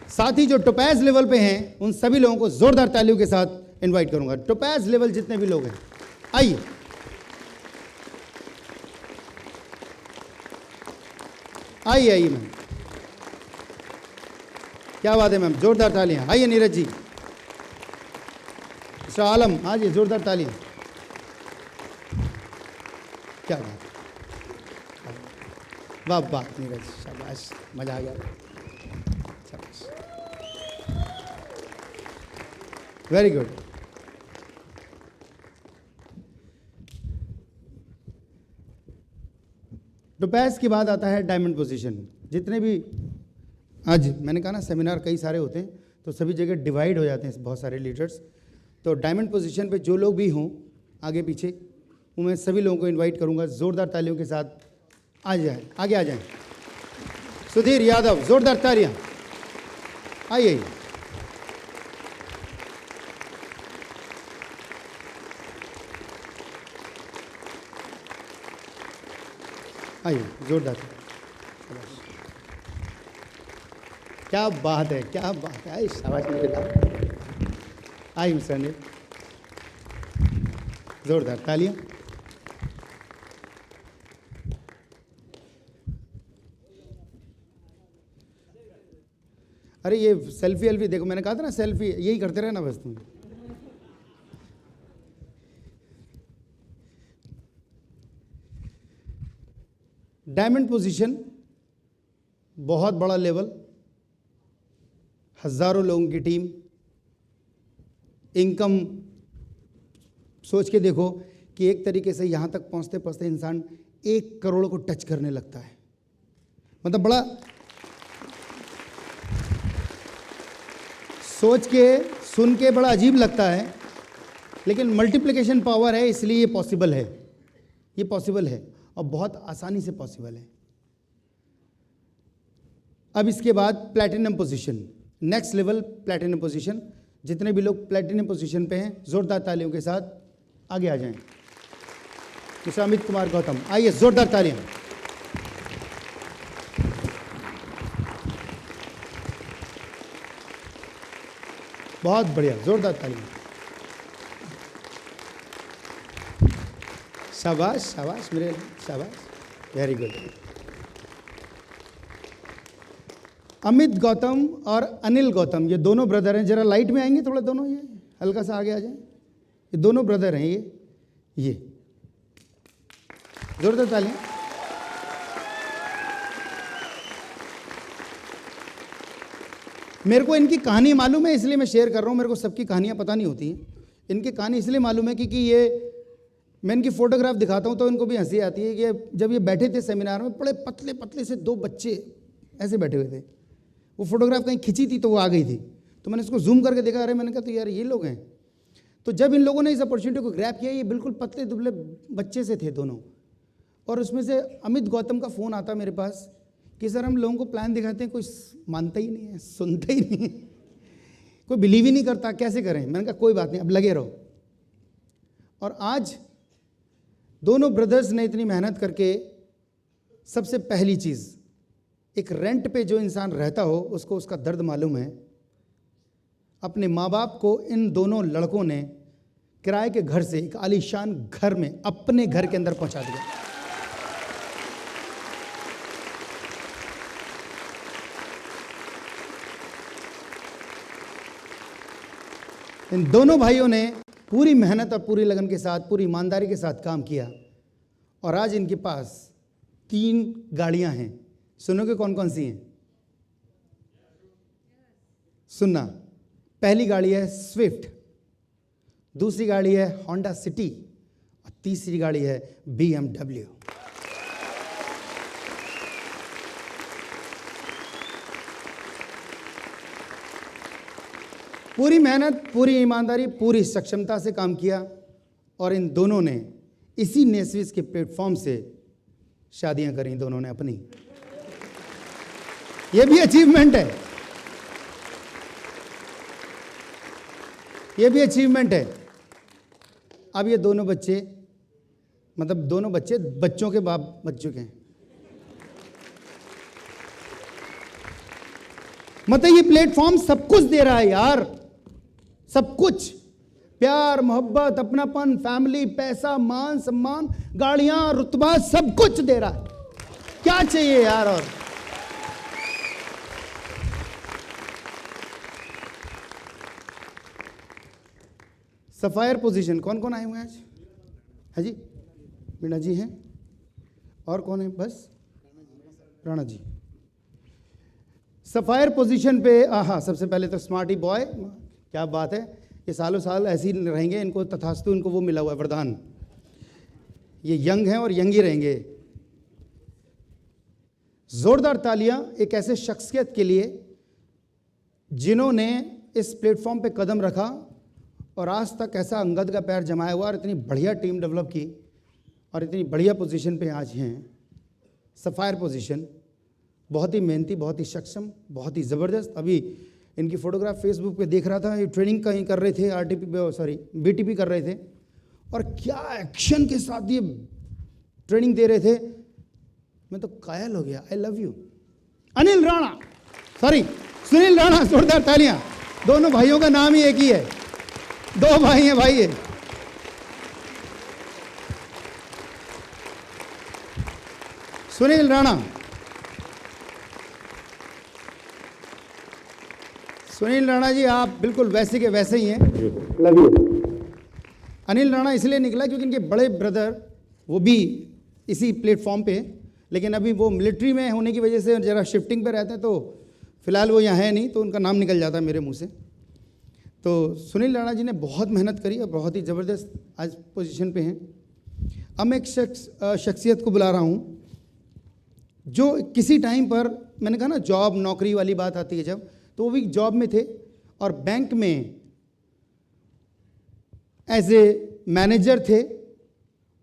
Speaker 2: साथी जो टोपैज लेवल पे हैं, उन सभी लोगों को जोरदार तालियों के साथ इनवाइट करूंगा। टोपैज लेवल जितने भी लोग हैं, आइए। आइए आइए मैम, क्या बात है मैम, जोरदार तालियां। आइए नीरज जी, मिस्टर आलम, हाँ जी, जोरदार तालियां। क्या बात, वाह वाह नीरज, शाबाश, मजा आ गया, शाबाश, वेरी गुड। टोपैज के बाद आता है डायमंड पोजीशन। जितने भी आज मैंने कहा ना सेमिनार कई सारे होते हैं, तो सभी जगह डिवाइड हो जाते हैं बहुत सारे लीडर्स। तो डायमंड पोजीशन पे जो लोग भी हों आगे पीछे, वो मैं सभी लोगों को इनवाइट करूंगा, जोरदार तालियों के साथ आ जाएं, आगे आ जाएं। सुधीर यादव, जोरदार तालियां, आइए। आइए, जोरदार, क्या बात है, क्या बात है, शाबाश मेरे। आइए मिस्टर अनिल, जोरदार तालियां। अरे ये सेल्फी एल्फी देखो, मैंने कहा था ना सेल्फी यही करते रहे ना बस तुम। डायमंड पोजीशन बहुत बड़ा लेवल, हज़ारों लोगों की टीम, इनकम सोच के देखो कि एक तरीके से यहाँ तक पहुँचते पहुँचते इंसान 1 करोड़ को टच करने लगता है। मतलब बड़ा सोच के सुन के बड़ा अजीब लगता है, लेकिन मल्टीप्लिकेशन पावर है, इसलिए ये पॉसिबल है, ये पॉसिबल है और बहुत आसानी से पॉसिबल है। अब इसके बाद platinum position, next level platinum position. जितने भी लोग प्लैटिनम पोजीशन पे हैं, जोरदार तालियों के साथ आगे आ जाएं। मिस्टर अमित कुमार गौतम, आइए, जोरदार तालियां। बहुत बढ़िया, जोरदार तालियां। शाबाश शाबाश मेरे, शाबाश, वेरी गुड। अमित गौतम और अनिल गौतम, ये दोनों ब्रदर हैं। जरा लाइट में आएंगे थोड़ा, दोनों ये हल्का सा आगे आ जाए। ये दोनों ब्रदर हैं, ये जोरदार तालियां। मेरे को इनकी कहानी मालूम है, इसलिए मैं शेयर कर रहा हूँ। मेरे को सबकी कहानियाँ पता नहीं होती हैं। इनकी कहानी इसलिए मालूम है क्योंकि ये मैं इनकी फ़ोटोग्राफ दिखाता हूँ तो इनको भी हंसी आती है कि जब ये बैठे थे सेमिनार में, बड़े पतले पतले से 2 बच्चे ऐसे बैठे हुए थे। वो फोटोग्राफ कहीं खिंची थी तो वो आ गई थी, तो मैंने इसको जूम करके देखा। अरे मैंने कहा तो यार ये लोग हैं। तो जब इन लोगों ने इस अपॉर्चुनिटी को ग्रैब किया, ये बिल्कुल पतले दुबले बच्चे से थे दोनों, और उसमें से अमित गौतम का फ़ोन आता मेरे पास कि सर हम लोगों को प्लान दिखाते हैं, कोई मानता ही नहीं है, सुनता ही नहीं है, कोई बिलीव ही नहीं करता, कैसे करें। मैंने कहा कोई बात नहीं, अब लगे रहो। और आज दोनों ब्रदर्स ने इतनी मेहनत करके, सबसे पहली चीज़, एक रेंट पे जो इंसान रहता हो उसको उसका दर्द मालूम है। अपने माँ बाप को इन दोनों लड़कों ने किराए के घर से एक आलीशान घर में, अपने घर के अंदर पहुंचा दिया। इन दोनों भाइयों ने पूरी मेहनत और पूरी लगन के साथ, पूरी ईमानदारी के साथ काम किया और आज इनके पास 3 गाड़ियां हैं। सुनोगे कौन कौन सी हैं? सुनना, पहली गाड़ी है स्विफ्ट, दूसरी गाड़ी है होंडा सिटी और तीसरी गाड़ी है BMW। पूरी मेहनत, पूरी ईमानदारी, पूरी सक्षमता से काम किया और इन दोनों ने इसी नेस्विस के प्लेटफॉर्म से शादियां करी दोनों ने अपनी। ये भी अचीवमेंट है, ये भी अचीवमेंट है। अब ये दोनों बच्चे, मतलब दोनों बच्चे बच्चों के बाप बन चुके हैं। मतलब ये प्लेटफॉर्म सब कुछ दे रहा है यार, सब कुछ, प्यार, मोहब्बत, अपनापन, फैमिली, पैसा, मान सम्मान, गाड़ियां, रुतबा, सब कुछ दे रहा है। क्या चाहिए यार? और सफायर पोजीशन कौन कौन आए हुए हैं आज? है जी, मीना जी हैं, और कौन है? बस राणा जी। सफायर पोजीशन पे, हाँ, सबसे पहले तो स्मार्टी बॉय, क्या बात है, ये सालों साल ऐसे ही रहेंगे, इनको तथास्तु, इनको वो मिला हुआ है वरदान। ये यंग हैं और यंग ही रहेंगे। जोरदार तालियां एक ऐसे शख्सियत के लिए जिन्होंने इस प्लेटफॉर्म पे कदम रखा और आज तक ऐसा अंगद का पैर जमाया हुआ और इतनी बढ़िया टीम डेवलप की और इतनी बढ़िया पोजीशन पे आज हैं। सफायर पोजीशन, बहुत ही मेहनती, बहुत ही सक्षम, बहुत ही ज़बरदस्त। अभी इनकी फ़ोटोग्राफ फेसबुक पे देख रहा था, ये ट्रेनिंग कहीं कर रहे थे, BTP कर रहे थे और क्या एक्शन के साथ ये ट्रेनिंग दे रहे थे, मैं तो कायल हो गया। I love you Anil Rana, Sunil Rana. जोरदार तालियां। दोनों भाइयों का नाम ही एक ही है, 2 भाई हैं भाई है। सुनील राणा, सुनील राणा जी, आप बिल्कुल वैसे के वैसे ही हैं। Love you. अनिल राणा इसलिए निकला क्योंकि इनके बड़े ब्रदर वो भी इसी प्लेटफॉर्म पे, लेकिन अभी वो मिलिट्री में होने की वजह से ज़रा शिफ्टिंग पे रहते हैं, तो फिलहाल वो यहाँ है नहीं, तो उनका नाम निकल जाता है मेरे मुंह से। तो सुनील राणा जी ने बहुत मेहनत करी और बहुत ही ज़बरदस्त आज पोजीशन पे हैं। अब मैं एक शख्सियत को बुला रहा हूँ जो किसी टाइम पर, मैंने कहा ना जॉब नौकरी वाली बात आती है जब, तो वो भी जॉब में थे और बैंक में एज ए मैनेजर थे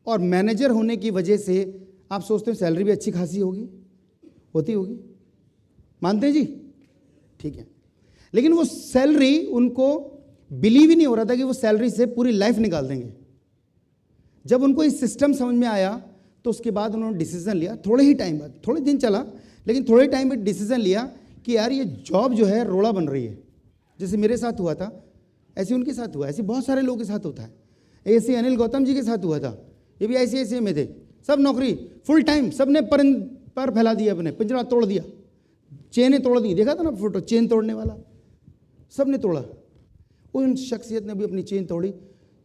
Speaker 2: और मैनेजर होने की वजह से आप सोचते हैं सैलरी भी अच्छी खासी होती होगी, मानते हैं जी? ठीक है, लेकिन वो सैलरी, उनको बिलीव ही नहीं हो रहा था कि वो सैलरी से पूरी लाइफ निकाल देंगे। जब उनको इस सिस्टम समझ में आया तो उसके बाद उन्होंने डिसीजन लिया, थोड़े ही टाइम बाद, थोड़े दिन चला लेकिन थोड़े टाइम में डिसीजन लिया कि यार ये जॉब जो है रोड़ा बन रही है। जैसे मेरे साथ हुआ था ऐसे उनके साथ हुआ, ऐसे बहुत सारे लोगों के साथ होता है। ऐसे अनिल गौतम जी के साथ हुआ था, ये भी ICICI में थे, सब नौकरी फुल टाइम, सब ने पर फैला दिया, अपने पिंजरा तोड़ दिया, चेनें तोड़ दी। देखा था ना फोटो, चेन तोड़ने वाला, सब ने तोड़ा। उन शख्सियत ने भी अपनी चेन तोड़ी,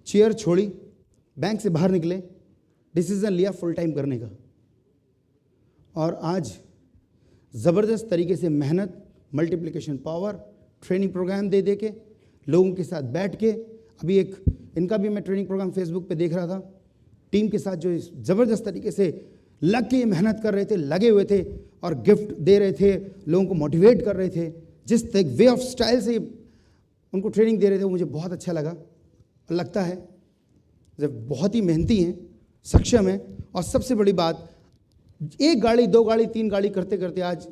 Speaker 2: चेयर छोड़ी, बैंक से बाहर निकले, डिसीजन लिया फुल टाइम करने का और आज ज़बरदस्त तरीके से मेहनत, मल्टीप्लिकेशन पावर, ट्रेनिंग प्रोग्राम दे के लोगों के साथ बैठ के, अभी एक इनका भी मैं ट्रेनिंग प्रोग्राम फेसबुक पे देख रहा था, टीम के साथ जो ज़बरदस्त तरीके से लग के मेहनत कर रहे थे, लगे हुए थे और गिफ्ट दे रहे थे, लोगों को मोटिवेट कर रहे थे, जिस वे ऑफ स्टाइल से उनको ट्रेनिंग दे रहे थे वो मुझे बहुत अच्छा लगा और लगता है जब बहुत ही मेहनती हैं, सक्षम हैं और सबसे बड़ी बात एक गाड़ी, दो गाड़ी, तीन गाड़ी करते करते आज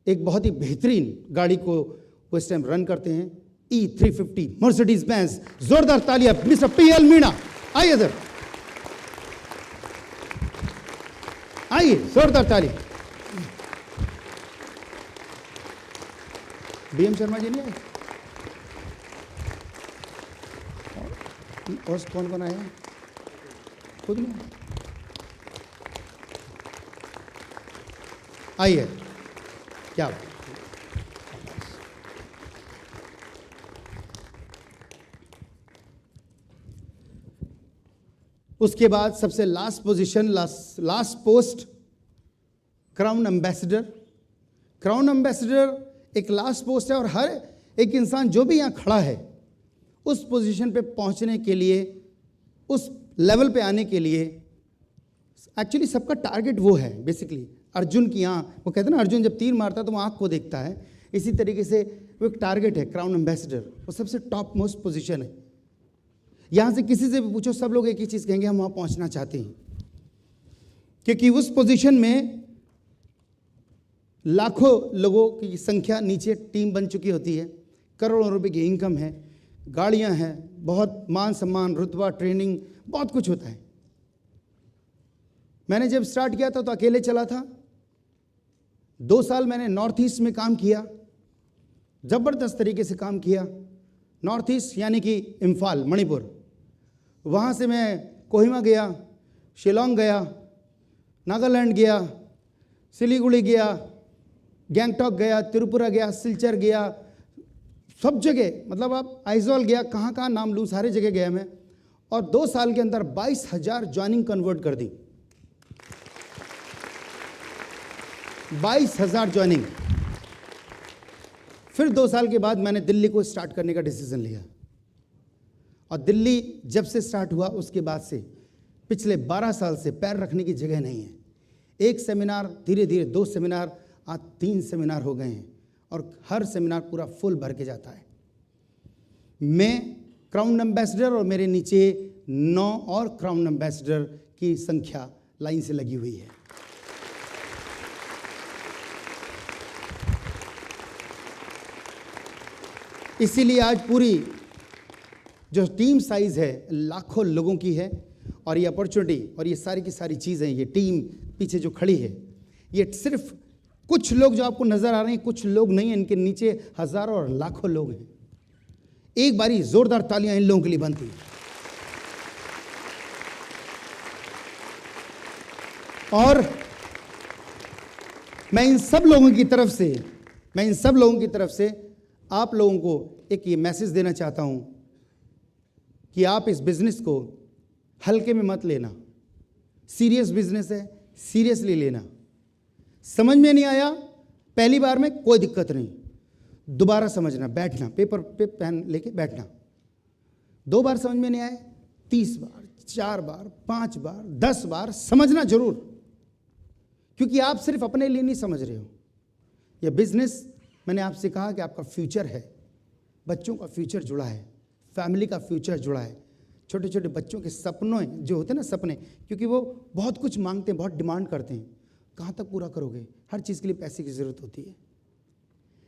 Speaker 2: एक बहुत ही बेहतरीन गाड़ी को वो इस टाइम रन करते हैं, E350 मर्सिडीज बेंज। जोरदार तालियां मिस्टर PL मीणा, आइए इधर, आइए, जोरदार ताली। BM शर्मा जी नहीं आए? और कौन कौन आया? खुद नहीं आइए, क्या बात। उसके बाद सबसे last position, last post, crown ambassador. Crown ambassador एक लास्ट पोस्ट है और हर एक इंसान जो भी यहाँ खड़ा है उस पोजीशन पे पहुंचने के लिए, उस लेवल पे आने के लिए, एक्चुअली सबका टारगेट वो है। बेसिकली अर्जुन की आँख, वो कहते हैं ना अर्जुन जब तीर मारता है तो वो आँख को देखता है, इसी तरीके से वो एक टारगेट है क्राउन एम्बेसडर, वो सबसे टॉप मोस्ट पोजीशन है। यहाँ से किसी से भी पूछो, सब लोग एक ही चीज़ कहेंगे, हम वहाँ पहुँचना चाहते हैं, क्योंकि उस पोजीशन में लाखों लोगों की संख्या नीचे टीम बन चुकी होती है, करोड़ों रुपए की इनकम है, गाड़ियाँ हैं, बहुत मान सम्मान, रुतबा, ट्रेनिंग, बहुत कुछ होता है। मैंने जब स्टार्ट किया था तो अकेले चला था। 2 साल मैंने नॉर्थ ईस्ट में काम किया, ज़बरदस्त तरीके से काम किया। नॉर्थ ईस्ट यानी कि इम्फाल, मणिपुर, वहाँ से मैं कोहिमा गया, शिलोंग गया, नागालैंड गया, सिलीगुड़ी गया, गैंगटॉक गया, त्रिपुरा गया, सिलचर गया, सब जगह, मतलब आप आइजॉल गया, कहाँ कहाँ नाम लूँ, सारे जगह गया मैं। और 2 साल के अंदर 22,000 ज्वाइनिंग कन्वर्ट कर दी। 22,000 ज्वाइनिंग। फिर 2 साल के बाद मैंने दिल्ली को स्टार्ट करने का डिसीजन लिया, और दिल्ली जब से स्टार्ट हुआ उसके बाद से पिछले 12 साल से पैर रखने की जगह नहीं है। एक सेमिनार, धीरे धीरे 2 सेमिनार, आज 3 सेमिनार हो गए हैं, और हर सेमिनार पूरा फुल भर के जाता है। मैं क्राउन एम्बेसडर और मेरे नीचे 9 और क्राउन एम्बेसडर की संख्या लाइन से लगी हुई है। इसीलिए आज पूरी जो टीम साइज है लाखों लोगों की है, और ये अपॉर्चुनिटी और ये सारी की सारी चीज़ें, ये टीम पीछे जो खड़ी है, ये सिर्फ कुछ लोग जो आपको नजर आ रहे हैं, कुछ लोग नहीं हैं, इनके नीचे हजारों और लाखों लोग हैं। एक बारी जोरदार तालियां इन लोगों के लिए बनती हैं। और मैं इन सब लोगों की तरफ से आप लोगों को एक ये मैसेज देना चाहता हूं कि आप इस बिजनेस को हल्के में मत लेना। सीरियस बिजनेस है, सीरियसली लेना। समझ में नहीं आया पहली बार में, कोई दिक्कत नहीं, दोबारा समझना, बैठना, पेपर पे पेन लेके बैठना। 2 बार समझ में नहीं आए, 30 बार, 4 बार, 5 बार, 10 बार समझना जरूर, क्योंकि आप सिर्फ अपने लिए नहीं समझ रहे हो। यह बिजनेस, मैंने आपसे कहा कि आपका फ्यूचर है, बच्चों का फ्यूचर जुड़ा है, फैमिली का फ्यूचर जुड़ा है, छोटे छोटे बच्चों के सपनों जो होते हैं ना, सपने, क्योंकि वो बहुत कुछ मांगते हैं, बहुत डिमांड करते हैं, कहाँ तक पूरा करोगे? हर चीज़ के लिए पैसे की ज़रूरत होती है।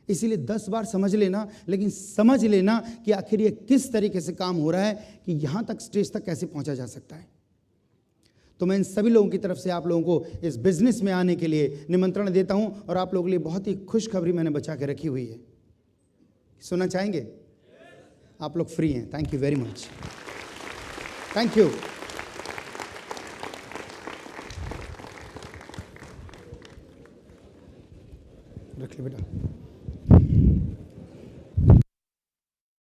Speaker 2: इसीलिए 10 बार समझ लेना, लेकिन समझ लेना कि आखिर ये किस तरीके से काम हो रहा है, कि यहाँ तक स्टेज तक कैसे पहुँचा जा सकता है। तो मैं इन सभी लोगों की तरफ से आप लोगों को इस बिज़नेस में आने के लिए निमंत्रण देता हूँ, और आप लोगों के लिए बहुत ही खुशखबरी मैंने बचा के रखी हुई है। सुनना चाहेंगे? आप लोग फ्री हैं। Thank you very much, thank you. रख ले बेटा।